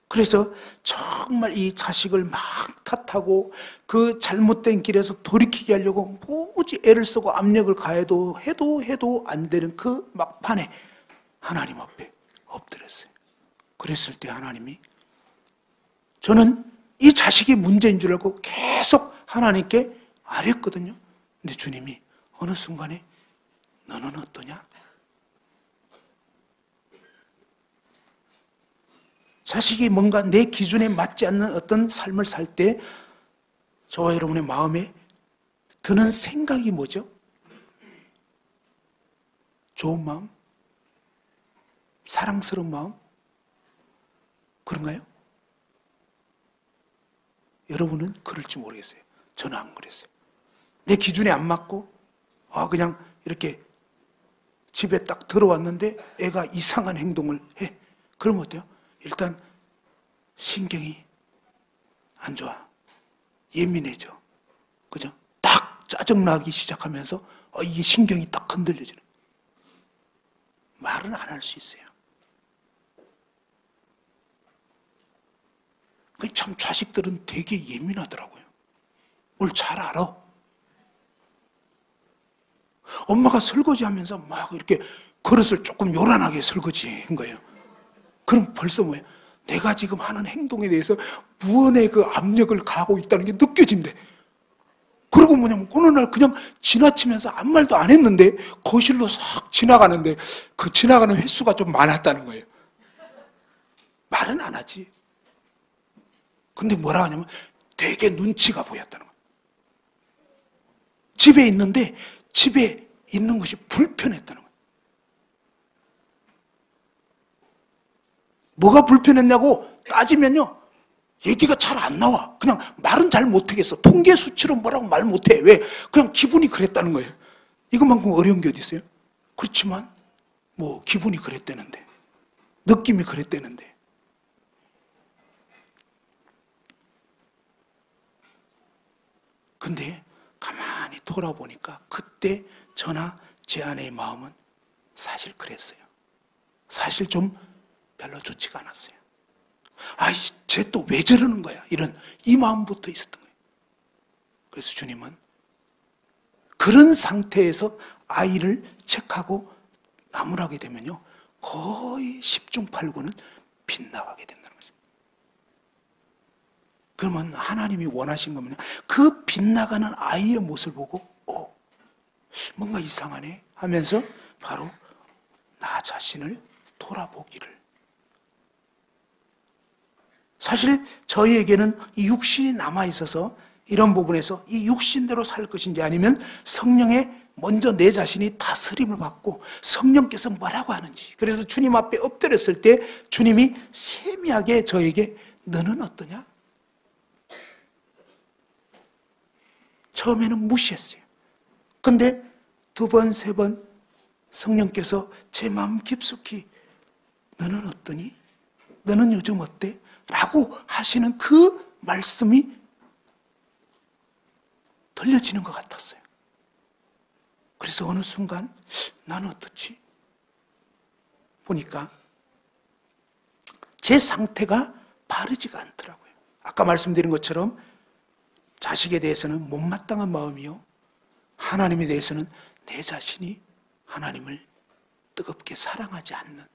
그래서 정말 이 자식을 막 탓하고 그 잘못된 길에서 돌이키게 하려고 무지 애를 쓰고 압력을 가해도 해도 안 되는 그 막판에 하나님 앞에 엎드렸어요. 그랬을 때 하나님이, 저는 이 자식이 문제인 줄 알고 계속 하나님께 아랬거든요. 근데 주님이 어느 순간에 너는 어떠냐? 자식이 뭔가 내 기준에 맞지 않는 어떤 삶을 살 때 저와 여러분의 마음에 드는 생각이 뭐죠? 좋은 마음? 사랑스러운 마음? 그런가요? 여러분은 그럴지 모르겠어요. 저는 안 그랬어요. 내 기준에 안 맞고 그냥 이렇게 집에 딱 들어왔는데 애가 이상한 행동을 해. 그러면 어때요? 일단 신경이 안 좋아. 예민해져. 그죠? 딱 짜증나기 시작하면서 이게 신경이 딱 흔들려지는. 말은 안 할 수 있어요. 참 자식들은 되게 예민하더라고요. 뭘 잘 알아. 엄마가 설거지하면서 막 이렇게 그릇을 조금 요란하게 설거지한 거예요. 그럼 벌써 뭐예요? 내가 지금 하는 행동에 대해서 무언의 그 압력을 가하고 있다는 게 느껴진대. 그리고 뭐냐면 어느 날 그냥 지나치면서 아무 말도 안 했는데 거실로 싹 지나가는데 그 지나가는 횟수가 좀 많았다는 거예요. 말은 안 하지. 근데 뭐라 하냐면 되게 눈치가 보였다는 거예요. 집에 있는데 집에 있는 것이 불편했다는 거예요. 뭐가 불편했냐고 따지면요, 얘기가 잘 안 나와. 그냥 말은 잘 못하겠어. 통계 수치로 뭐라고 말 못해. 왜? 그냥 기분이 그랬다는 거예요. 이것만큼 어려운 게 어디 있어요? 그렇지만 뭐 기분이 그랬다는데, 느낌이 그랬다는데. 근데 가만히 돌아보니까 그때 저나 제 아내의 마음은 사실 그랬어요. 사실 좀 별로 좋지가 않았어요. 쟤 또 왜 저러는 거야? 이 마음부터 있었던 거예요. 그래서 주님은 그런 상태에서 아이를 책하고 나무라게 되면요, 거의 10중 8구는 빗나가게 된다는 거죠. 그러면 하나님이 원하신 거면요, 그 빗나가는 아이의 모습을 보고 뭔가 이상하네 하면서 바로 나 자신을 돌아보기를. 사실 저희에게는 이 육신이 남아있어서 이런 부분에서 이 육신대로 살 것인지 아니면 성령의 먼저 내 자신이 다스림을 받고 성령께서 뭐라고 하는지, 그래서 주님 앞에 엎드렸을 때 주님이 세미하게 저에게 너는 어떠냐? 처음에는 무시했어요. 근데 두 번, 세 번 성령께서 제 마음 깊숙이 너는 어떠니? 너는 요즘 어때? 라고 하시는 그 말씀이 들려지는 것 같았어요. 그래서 어느 순간 나는 어떻지? 보니까 제 상태가 바르지가 않더라고요. 아까 말씀드린 것처럼 자식에 대해서는 못마땅한 마음이요, 하나님에 대해서는 내 자신이 하나님을 뜨겁게 사랑하지 않는,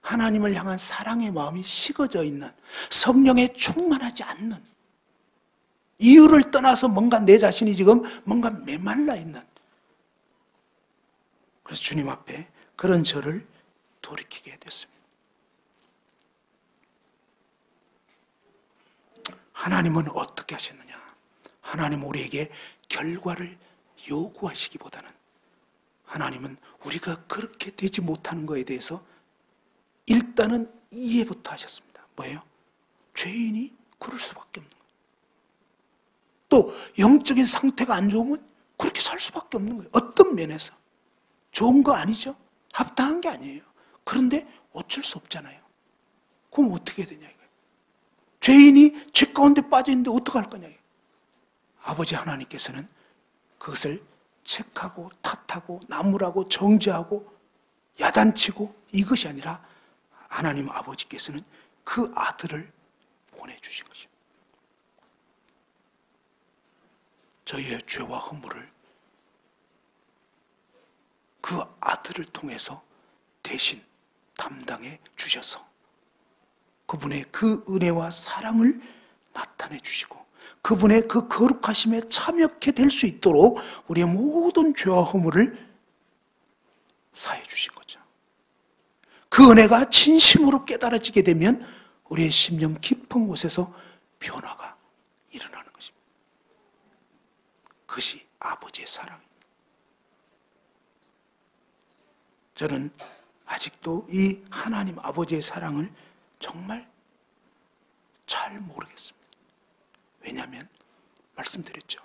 하나님을 향한 사랑의 마음이 식어져 있는, 성령에 충만하지 않는, 이유를 떠나서 뭔가 내 자신이 지금 뭔가 메말라 있는, 그래서 주님 앞에 그런 저를 돌이키게 됐습니다. 하나님은 어떻게 하셨느냐? 하나님은 우리에게 결과를 요구하시기보다는 하나님은 우리가 그렇게 되지 못하는 것에 대해서 일단은 이해부터 하셨습니다. 뭐예요? 죄인이 그럴 수밖에 없는 거예요. 또 영적인 상태가 안 좋으면 그렇게 살 수밖에 없는 거예요. 어떤 면에서. 좋은 거 아니죠? 합당한 게 아니에요. 그런데 어쩔 수 없잖아요. 그럼 어떻게 해야 되냐 이거예요. 죄인이 죄 가운데 빠져있는데 어떡할 거냐 이거예요. 아버지 하나님께서는 그것을 책하고 탓하고 나무라고 정죄하고 야단치고 이것이 아니라 하나님 아버지께서는 그 아들을 보내주신 것입니다. 저희의 죄와 허물을 그 아들을 통해서 대신 담당해 주셔서 그분의 그 은혜와 사랑을 나타내 주시고 그분의 그 거룩하심에 참여케 될 수 있도록 우리의 모든 죄와 허물을 사해 주신 거죠. 그 은혜가 진심으로 깨달아지게 되면 우리의 심령 깊은 곳에서 변화가 일어나는 것입니다. 그것이 아버지의 사랑입니다. 저는 아직도 이 하나님 아버지의 사랑을 정말 잘 모르겠습니다. 왜냐하면 말씀드렸죠.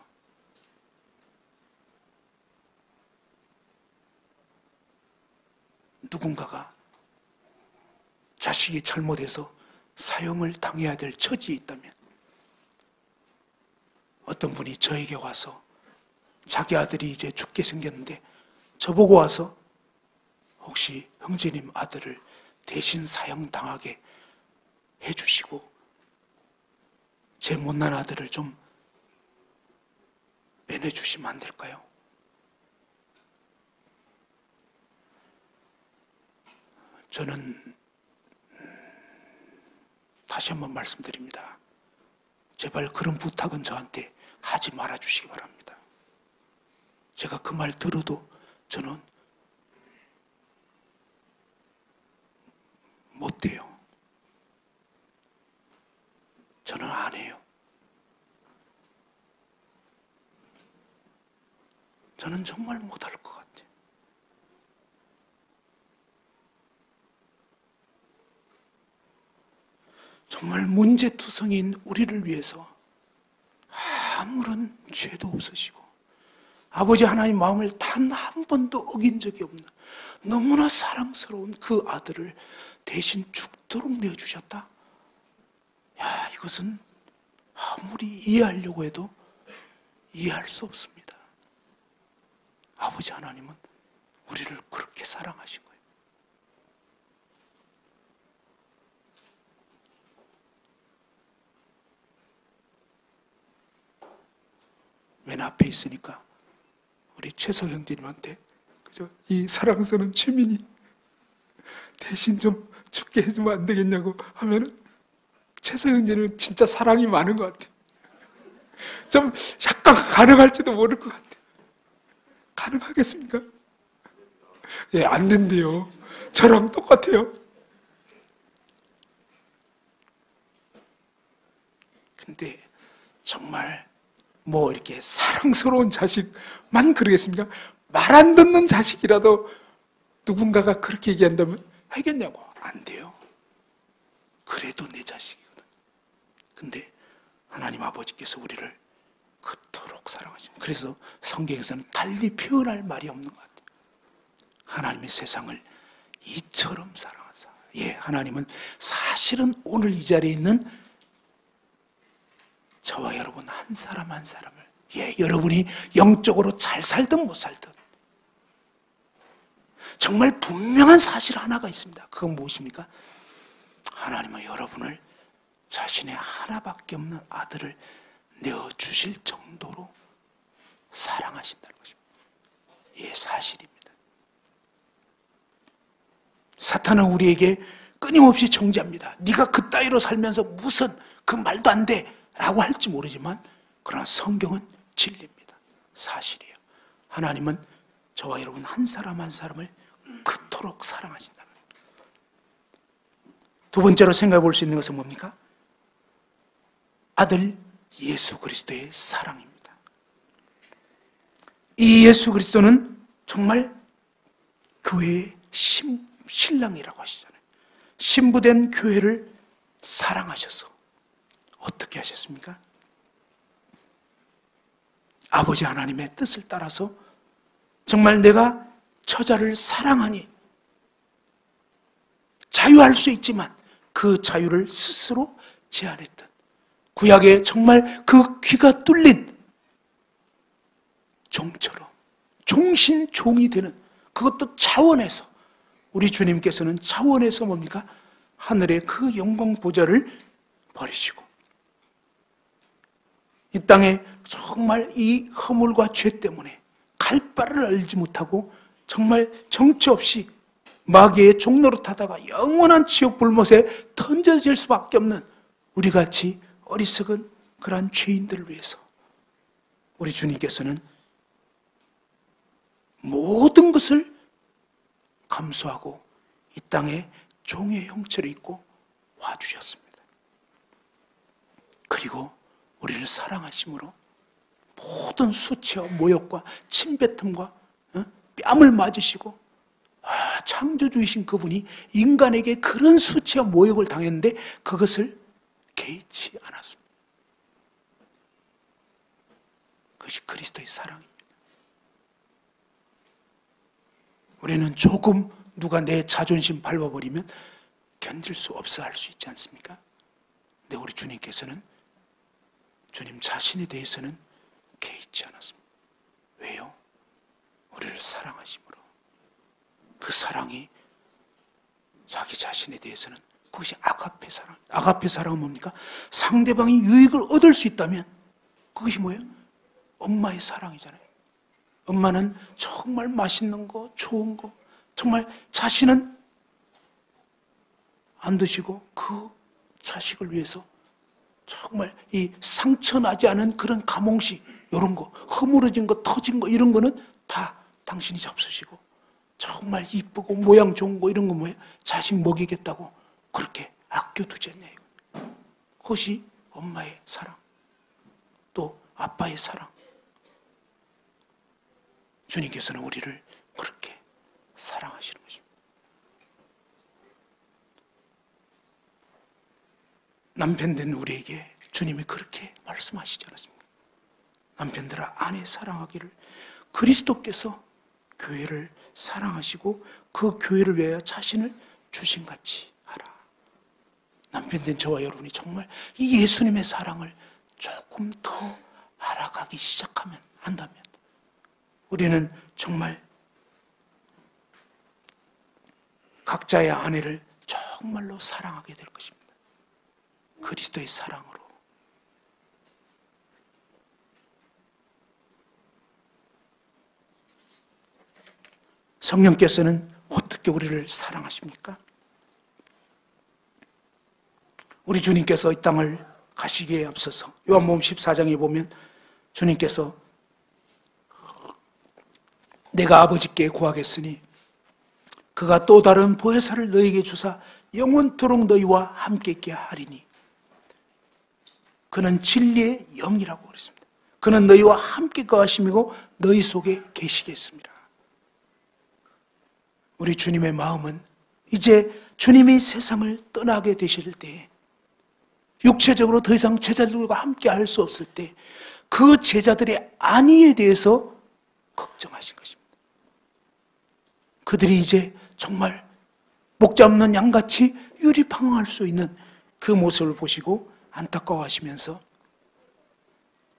누군가가 자식이 잘못해서 사형을 당해야 될 처지에 있다면 어떤 분이 저에게 와서 자기 아들이 이제 죽게 생겼는데 저보고 와서 혹시 형제님 아들을 대신 사형당하게 해주시고 제 못난 아들을 좀 빼내주시면 안 될까요? 저는 다시 한번 말씀드립니다. 제발 그런 부탁은 저한테 하지 말아주시기 바랍니다. 제가 그 말 들어도 저는 못해요. 저는 안 해요. 저는 정말 못할 것 같아요. 정말 문제투성인 우리를 위해서 아무런 죄도 없으시고 아버지 하나님 마음을 단 한 번도 어긴 적이 없는 너무나 사랑스러운 그 아들을 대신 죽도록 내어주셨다. 야, 이것은 아무리 이해하려고 해도 이해할 수 없습니다. 아버지 하나님은 우리를 그렇게 사랑하신 거예요. 맨 앞에 있으니까 우리 최석 형제님한테 그죠? 이 사랑스러운 최민이 대신 좀 죽게 해주면 안 되겠냐고 하면은 최석 형제는 진짜 사랑이 많은 것 같아요. 좀 약간 가능할지도 모를 것 같아요. 가능하겠습니까? 예, 안 된대요. 저랑 똑같아요. 근데 정말 뭐 이렇게 사랑스러운 자식만 그러겠습니까? 말 안 듣는 자식이라도 누군가가 그렇게 얘기한다면 하겠냐고. 안 돼요. 그래도 내 자식이거든. 근데 하나님 아버지께서 우리를 그토록 사랑하십니다. 그래서 성경에서는 달리 표현할 말이 없는 것 같아요. 하나님의 세상을 이처럼 사랑하사. 예, 하나님은 사실은 오늘 이 자리에 있는 저와 여러분 한 사람 한 사람을, 예, 여러분이 영적으로 잘 살든 못 살든 정말 분명한 사실 하나가 있습니다. 그건 무엇입니까? 하나님은 여러분을 자신의 하나밖에 없는 아들을 내어주실 정도로 사랑하신다는 것입니다. 예, 사실입니다. 사탄은 우리에게 끊임없이 정죄합니다. 네가 그따위로 살면서 무슨 그 말도 안 돼 라고 할지 모르지만, 그러나 성경은 진리입니다. 사실이에요. 하나님은 저와 여러분 한 사람 한 사람을 그토록 사랑하신다는 거예요. 두 번째로 생각해 볼 수 있는 것은 뭡니까? 아들 예수 그리스도의 사랑입니다. 이 예수 그리스도는 정말 교회의 신랑이라고 하시잖아요. 신부된 교회를 사랑하셔서 어떻게 하셨습니까? 아버지 하나님의 뜻을 따라서 정말 내가 처자를 사랑하니 자유할 수 있지만 그 자유를 스스로 제한했던, 구약에 정말 그 귀가 뚫린 종처럼 종신종이 되는, 그것도 차원에서, 우리 주님께서는 차원에서 뭡니까? 하늘의 그 영광 보좌를 버리시고 이 땅에 정말 이 허물과 죄 때문에 갈 바를 알지 못하고 정말 정처 없이 마귀의 종로를 타다가 영원한 지옥 불못에 던져질 수밖에 없는 우리같이 어리석은 그러한 죄인들을 위해서 우리 주님께서는 모든 것을 감수하고 이 땅에 종의 형체를 입고 와주셨습니다. 그리고 우리를 사랑하심으로 모든 수치와 모욕과 침뱉음과 뺨을 맞으시고, 창조주이신 그분이 인간에게 그런 수치와 모욕을 당했는데 그것을 개의치 않았습니다. 그것이 그리스도의 사랑입니다. 우리는 조금 누가 내 자존심 밟아버리면 견딜 수 없어 할 수 있지 않습니까? 근데 우리 주님께서는 주님 자신에 대해서는 개의치 않았습니다. 왜요? 우리를 사랑하심으로. 그 사랑이 자기 자신에 대해서는 그것이 아가페 사랑. 아가페 사랑은 뭡니까? 상대방이 유익을 얻을 수 있다면 그것이 뭐예요? 엄마의 사랑이잖아요. 엄마는 정말 맛있는 거, 좋은 거, 정말 자신은 안 드시고 그 자식을 위해서 정말 이 상처 나지 않은 그런 가몽시, 이런 거, 허물어진 거, 터진 거, 이런 거는 다 당신이 잡수시고 정말 이쁘고 모양 좋은 거, 이런 거 뭐예요? 자식 먹이겠다고 그렇게 아껴두지 않냐. 그것이 엄마의 사랑, 또 아빠의 사랑. 주님께서는 우리를 그렇게 사랑하시는 것입니다. 남편 된 우리에게 주님이 그렇게 말씀하시지 않았습니까? 남편들아 아내 사랑하기를 그리스도께서 교회를 사랑하시고 그 교회를 위하여 자신을 주신같이 하라. 남편 된 저와 여러분이 정말 이 예수님의 사랑을 조금 더 알아가기 한다면 우리는 정말 각자의 아내를 정말로 사랑하게 될 것입니다. 그리스도의 사랑으로. 성령께서는 어떻게 우리를 사랑하십니까? 우리 주님께서 이 땅을 가시기에 앞서서 요한복음 14장에 보면 주님께서 내가 아버지께 구하겠으니 그가 또 다른 보혜사를 너희에게 주사 영원토록 너희와 함께 있게 하리니 그는 진리의 영이라고 그랬습니다. 그는 너희와 함께 거하심이고 너희 속에 계시겠습니다. 우리 주님의 마음은 이제 주님이 세상을 떠나게 되실 때, 육체적으로 더 이상 제자들과 함께 할 수 없을 때 그 제자들의 안위에 대해서 걱정하신 것입니다. 그들이 이제 정말 목자 없는 양같이 유리방황할 수 있는 그 모습을 보시고 안타까워하시면서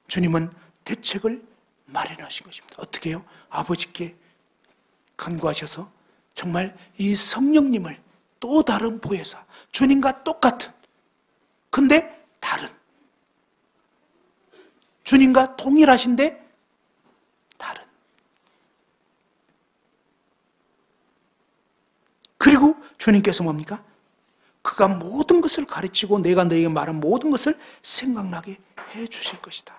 주님은 대책을 마련하신 것입니다. 어떻게 해요? 아버지께 간구하셔서 정말 이 성령님을 또 다른 보혜사, 주님과 똑같은 근데 다른, 주님과 동일하신데 다른, 그리고 주님께서 뭡니까? 그가 모든 것을 가르치고 내가 너에게 말한 모든 것을 생각나게 해 주실 것이다.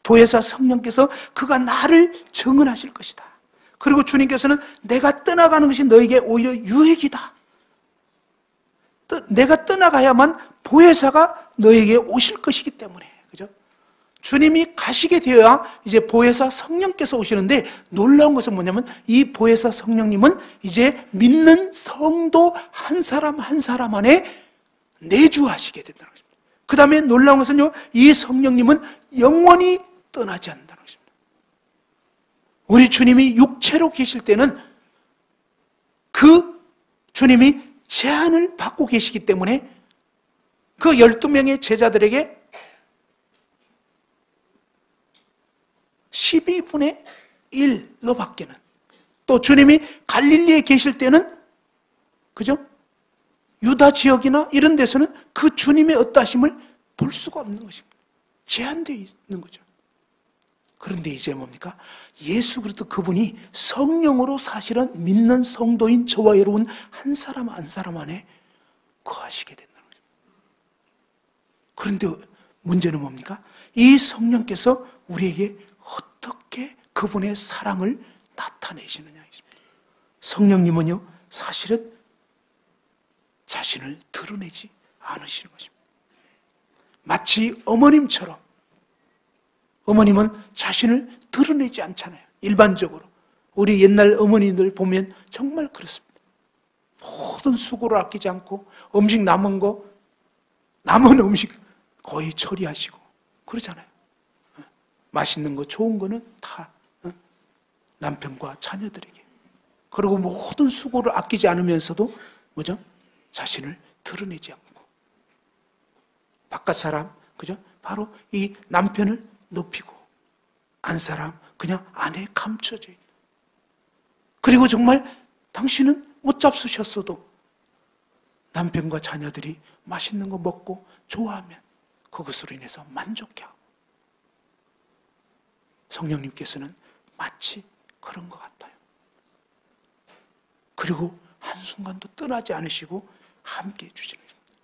보혜사 성령께서 그가 나를 증언하실 것이다. 그리고 주님께서는 내가 떠나가는 것이 너에게 오히려 유익이다. 내가 떠나가야만 보혜사가 너에게 오실 것이기 때문에, 그죠? 주님이 가시게 되어야 이제 보혜사 성령께서 오시는데, 놀라운 것은 뭐냐면 이 보혜사 성령님은 이제 믿는 성도 한 사람 한 사람 안에 내주하시게 된다는 것입니다. 그 다음에 놀라운 것은요, 이 성령님은 영원히 떠나지 않는다는 것입니다. 우리 주님이 육체로 계실 때는 그 주님이 제한을 받고 계시기 때문에 그 12명의 제자들에게 12분의 1로 밖에는, 또 주님이 갈릴리에 계실 때는, 그죠? 유다 지역이나 이런 데서는 그 주님의 어떠하심을 볼 수가 없는 것입니다. 제한되어 있는 거죠. 그런데 이제 뭡니까? 예수 그리스도 그분이 성령으로 사실은 믿는 성도인 저와 여러분 한 사람 한 사람 안에 거하시게 된다는 거죠. 그런데 문제는 뭡니까? 이 성령께서 우리에게 어떻게 그분의 사랑을 나타내시느냐. 성령님은요, 사실은 자신을 드러내지 않으시는 것입니다. 마치 어머님처럼, 어머님은 자신을 드러내지 않잖아요. 일반적으로 우리 옛날 어머니들 보면 정말 그렇습니다. 모든 수고를 아끼지 않고 음식 남은 음식 거의 처리하시고 그러잖아요. 맛있는 거 좋은 거는 다 남편과 자녀들에게, 그리고 모든 수고를 아끼지 않으면서도 뭐죠? 자신을 드러내지 않고, 바깥 사람, 그죠? 바로 이 남편을 높이고, 안 사람 그냥 안에 감춰져 있는. 그리고 정말 당신은 못 잡수셨어도 남편과 자녀들이 맛있는 거 먹고 좋아하면 그것으로 인해서 만족해하고, 성령님께서는 마치 그런 것 같아요. 그리고 한순간도 떠나지 않으시고 함께 해주시는 겁니다.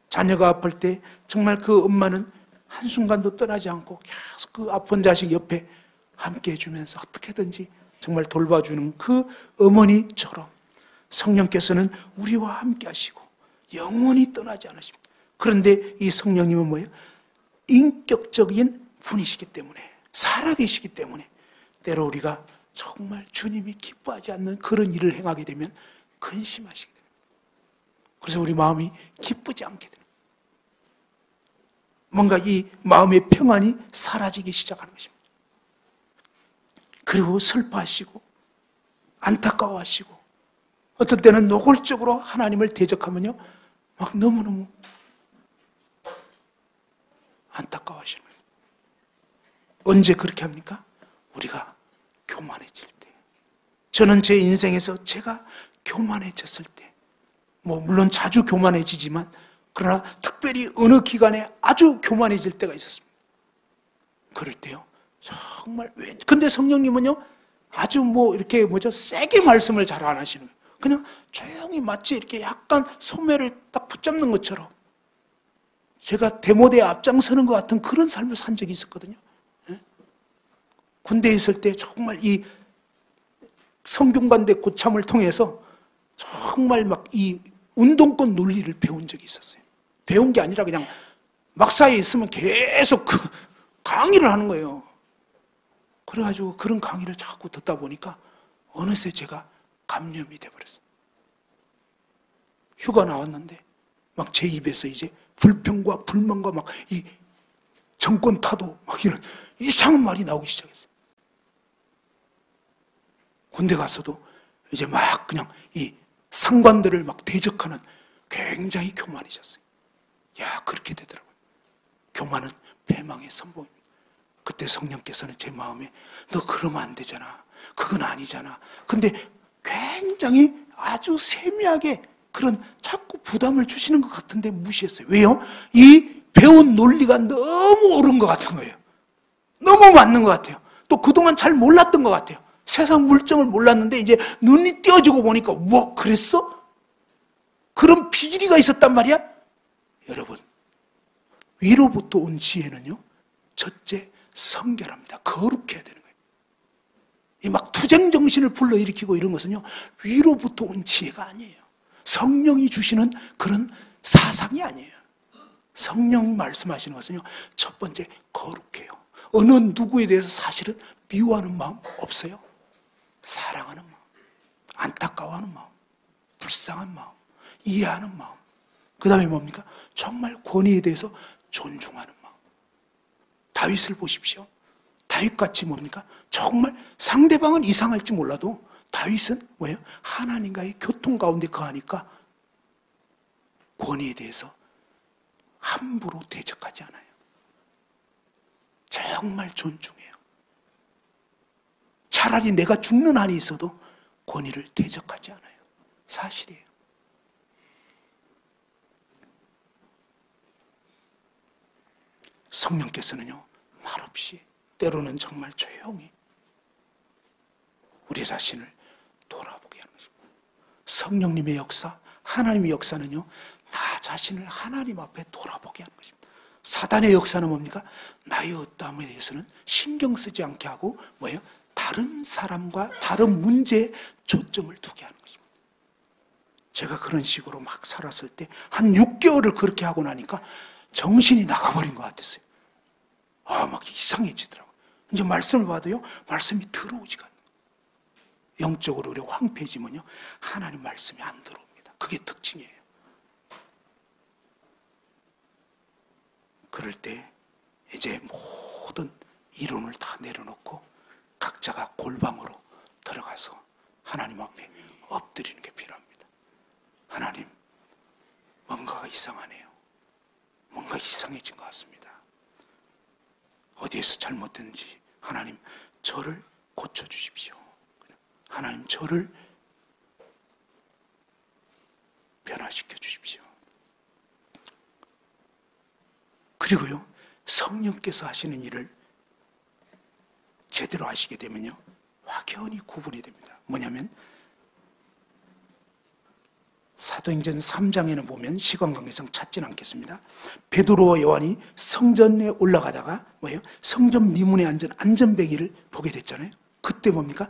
자녀가 아플 때 정말 그 엄마는 한순간도 떠나지 않고 계속 그 아픈 자식 옆에 함께 해주면서 어떻게든지 정말 돌봐주는 그 어머니처럼 성령께서는 우리와 함께 하시고 영원히 떠나지 않으십니다. 그런데 이 성령님은 뭐예요? 인격적인 분이시기 때문에, 살아계시기 때문에 때로 우리가 정말 주님이 기뻐하지 않는 그런 일을 행하게 되면 근심하시게 됩니다. 그래서 우리 마음이 기쁘지 않게 됩니다. 뭔가 이 마음의 평안이 사라지기 시작하는 것입니다. 그리고 슬퍼하시고 안타까워하시고 어떤 때는 노골적으로 하나님을 대적하면요, 막 너무너무 안타까워하시는 거예요. 언제 그렇게 합니까? 우리가 교만해질 때. 저는 제 인생에서 제가 교만해졌을 때, 물론 자주 교만해지지만 그러나 특별히 어느 기간에 아주 교만해질 때가 있었습니다. 그럴 때요, 정말 근데 성령님은요, 아주 이렇게 세게 말씀을 잘 안 하시는 거예요. 그냥 조용히 마치 이렇게 약간 소매를 딱 붙잡는 것처럼 제가 대모대에 앞장서는 것 같은 그런 삶을 산 적이 있었거든요. 군대에 있을 때 정말 이 성균관대 고참을 통해서 정말 막 이 운동권 논리를 배운 적이 있었어요. 배운 게 아니라 그냥 막사에 있으면 계속 그 강의를 하는 거예요. 그래가지고 그런 강의를 자꾸 듣다 보니까 어느새 제가 감염이 돼버렸어요. 휴가 나왔는데 막 제 입에서 이제 불평과 불만과 막 이 정권 타도 막 이런 이상한 말이 나오기 시작했어요. 군대 가서도 이제 막 그냥 이 상관들을 막 대적하는 굉장히 교만해졌어요. 야, 그렇게 되더라고요. 교만은 패망의 선봉입니다. 그때 성령께서는 제 마음에 너 그러면 안 되잖아. 그건 아니잖아. 근데 굉장히 아주 세미하게 그런 자꾸 부담을 주시는 것 같은데 무시했어요. 왜요? 이 배운 논리가 너무 옳은 것 같은 거예요. 너무 맞는 것 같아요. 또 그동안 잘 몰랐던 것 같아요. 세상 물정을 몰랐는데 이제 눈이 띄어지고 보니까 뭐 그랬어? 그런 비리가 있었단 말이야? 여러분, 위로부터 온 지혜는요, 첫째 성결합니다. 거룩해야 되는 거예요. 이 막 투쟁 정신을 불러일으키고 이런 것은요, 위로부터 온 지혜가 아니에요. 성령이 주시는 그런 사상이 아니에요. 성령이 말씀하시는 것은요, 첫 번째 거룩해요. 어느 누구에 대해서 사실은 미워하는 마음 없어요. 사랑하는 마음, 안타까워하는 마음, 불쌍한 마음, 이해하는 마음. 그 다음에 뭡니까? 정말 권위에 대해서 존중하는 마음. 다윗을 보십시오. 다윗같이 뭡니까? 정말 상대방은 이상할지 몰라도 다윗은 뭐예요? 하나님과의 교통 가운데 거하니까 권위에 대해서 함부로 대적하지 않아요. 정말 존중해요. 차라리 내가 죽는 한이 있어도 권위를 대적하지 않아요. 사실이에요. 성령께서는요, 말없이 때로는 정말 조용히 우리 자신을 돌아보게 하는 것입니다. 성령님의 역사, 하나님의 역사는요, 나 자신을 하나님 앞에 돌아보게 하는 것입니다. 사단의 역사는 뭡니까? 나의 어떠함에 대해서는 신경 쓰지 않게 하고 뭐예요? 다른 사람과 다른 문제에 초점을 두게 하는 것입니다. 제가 그런 식으로 막 살았을 때 한 6개월을 그렇게 하고 나니까 정신이 나가버린 것 같았어요. 막 이상해지더라고요. 이제 말씀을 받아요. 말씀이 들어오지가 않는 거예요. 영적으로 우리 황폐해지면요, 하나님 말씀이 안 들어옵니다. 그게 특징이에요. 그럴 때 이제 모든 이론을 다 내려놓고 각자가 골방으로 들어가서 하나님 앞에 엎드리는 게 필요합니다. 하나님, 뭔가가 이상하네요. 뭔가 이상해진 것 같습니다. 어디에서 잘못됐는지 하나님 저를 고쳐주십시오. 하나님 저를 변화시켜 주십시오. 그리고요, 성령께서 하시는 일을 제대로 하시게 되면요, 확연히 구분이 됩니다. 뭐냐면 사도행전 3장에는 보면 시간 관계상 찾지는 않겠습니다. 베드로와 요한이 성전에 올라가다가 뭐예요? 성전 미문에 앉은 안전뱅이를 보게 됐잖아요. 그때 뭡니까?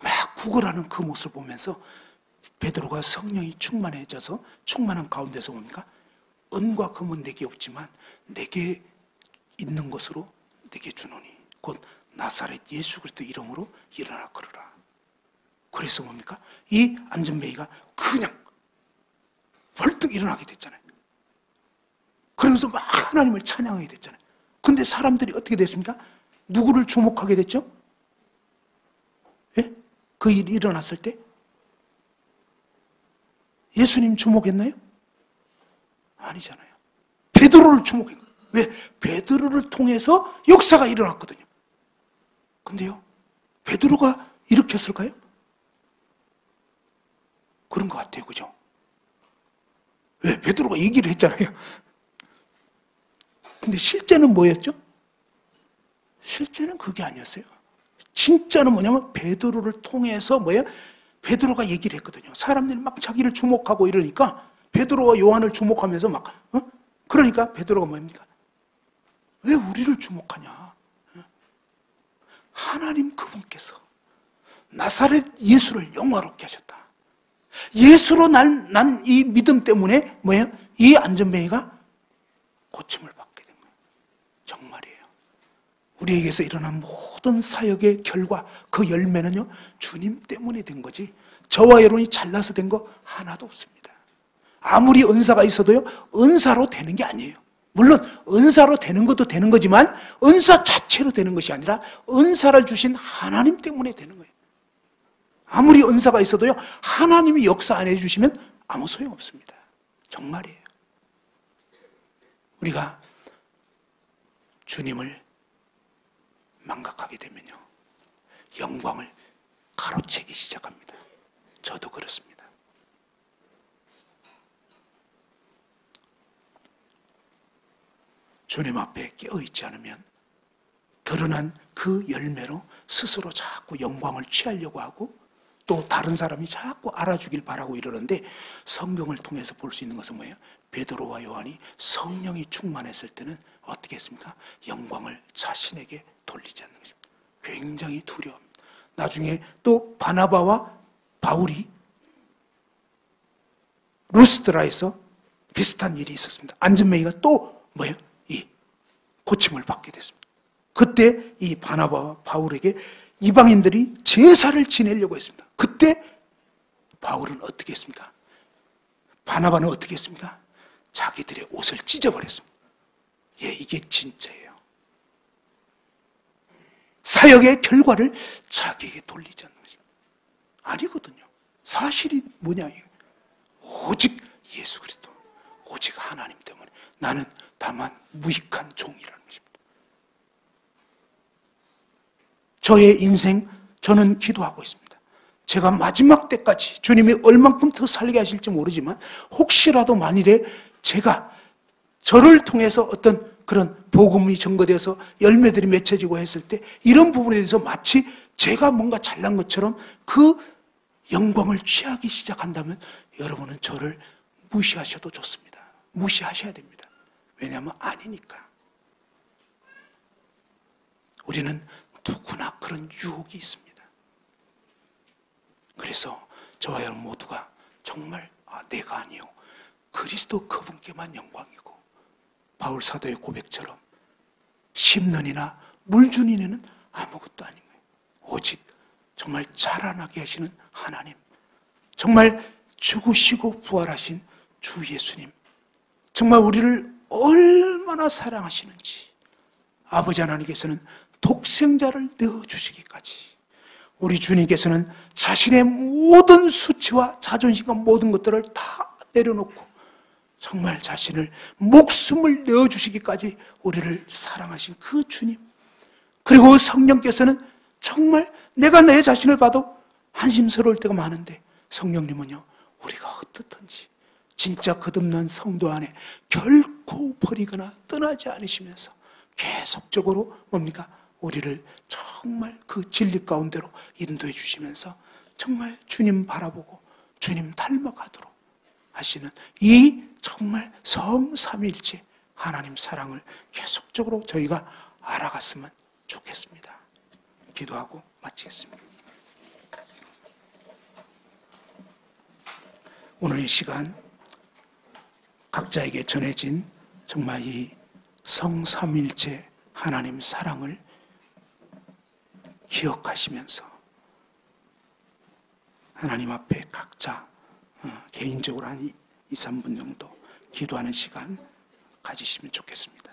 막 구걸하는 그 모습을 보면서 베드로가 성령이 충만해져서 충만한 가운데서 뭡니까? 은과 금은 내게 없지만 내게 있는 것으로 내게 주노니 곧 나사렛 예수 그리스도 이름으로 일어나 걸으라. 그래서 뭡니까? 이 안전뱅이가 그냥 벌떡 일어나게 됐잖아요. 그러면서 막 하나님을 찬양하게 됐잖아요. 근데 사람들이 어떻게 됐습니까? 누구를 주목하게 됐죠? 예? 그 일이 일어났을 때 예수님 주목했나요? 아니잖아요. 베드로를 주목한 거예요. 왜? 베드로를 통해서 역사가 일어났거든요. 근데요, 베드로가 일으켰을까요? 그런 것 같아요. 그죠? 왜? 베드로가 얘기를 했잖아요. 근데 실제는 뭐였죠? 실제는 그게 아니었어요. 진짜는 뭐냐면 베드로를 통해서 뭐예요? 베드로가 얘기를 했거든요. 사람들이 막 자기를 주목하고 이러니까 베드로와 요한을 주목하면서 막 그러니까 베드로가 뭡니까? 왜 우리를 주목하냐? 하나님 그분께서 나사렛 예수를 영화롭게 하셨다. 예수로 난 이 믿음 때문에 뭐예요? 이 안전뱅이가 고침을 받게 된 거예요. 정말이에요. 우리에게서 일어난 모든 사역의 결과, 그 열매는요, 주님 때문에 된 거지 저와 여러분이 잘나서 된 거 하나도 없습니다. 아무리 은사가 있어도요, 은사로 되는 게 아니에요. 물론 은사로 되는 것도 되는 거지만 은사 자체로 되는 것이 아니라 은사를 주신 하나님 때문에 되는 거예요. 아무리 은사가 있어도요, 하나님이 역사 안 해주시면 아무 소용없습니다. 정말이에요. 우리가 주님을 망각하게 되면요, 영광을 가로채기 시작합니다. 저도 그렇습니다. 주님 앞에 깨어있지 않으면 드러난 그 열매로 스스로 자꾸 영광을 취하려고 하고, 또 다른 사람이 자꾸 알아주길 바라고 이러는데, 성경을 통해서 볼 수 있는 것은 뭐예요? 베드로와 요한이 성령이 충만했을 때는 어떻게 했습니까? 영광을 자신에게 돌리지 않는 것입니다. 굉장히 두려워합니다. 나중에 또 바나바와 바울이 루스드라에서 비슷한 일이 있었습니다. 안전뱅이가 또 뭐예요? 이 고침을 받게 됐습니다. 그때 이 바나바와 바울에게 이방인들이 제사를 지내려고 했습니다. 그때 바울은 어떻게 했습니까? 바나바는 어떻게 했습니까? 자기들의 옷을 찢어버렸습니다. 예, 이게 진짜예요. 사역의 결과를 자기에게 돌리지 않는 것입니다. 아니거든요. 사실이 뭐냐, 오직 예수 그리스도, 오직 하나님 때문에 나는 다만 무익한 종이라는 것입니다. 저의 인생, 저는 기도하고 있습니다. 제가 마지막 때까지 주님이 얼만큼 더 살게 하실지 모르지만, 혹시라도 만일에 제가 저를 통해서 어떤 그런 복음이 전거되어서 열매들이 맺혀지고 했을 때, 이런 부분에 대해서 마치 제가 뭔가 잘난 것처럼 그 영광을 취하기 시작한다면, 여러분은 저를 무시하셔도 좋습니다. 무시하셔야 됩니다. 왜냐하면 아니니까. 우리는 누구나 그런 유혹이 있습니다. 그래서 저와 여러분 모두가 정말 내가 아니요, 그리스도 그분께만 영광이고, 바울 사도의 고백처럼 심는 이나 물 준 이는 아무것도 아닌 거예요. 오직 정말 자라나게 하시는 하나님, 정말 죽으시고 부활하신 주 예수님, 정말 우리를 얼마나 사랑하시는지, 아버지 하나님께서는 독생자를 내어주시기까지, 우리 주님께서는 자신의 모든 수치와 자존심과 모든 것들을 다 내려놓고 정말 자신을, 목숨을 내어주시기까지 우리를 사랑하신 그 주님, 그리고 성령께서는 정말 내가 내 자신을 봐도 한심스러울 때가 많은데, 성령님은요, 우리가 어떻든지 진짜 거듭난 성도 안에 결코 버리거나 떠나지 않으시면서 계속적으로 뭡니까? 우리를 정말 그 진리 가운데로 인도해 주시면서 정말 주님 바라보고 주님 닮아가도록 하시는 이 정말 성삼일체 하나님 사랑을 계속적으로 저희가 알아갔으면 좋겠습니다. 기도하고 마치겠습니다. 오늘 이 시간 각자에게 전해진 정말 이 성삼일체 하나님 사랑을 기억하시면서 하나님 앞에 각자 개인적으로 한 2, 3분 정도 기도하는 시간 가지시면 좋겠습니다.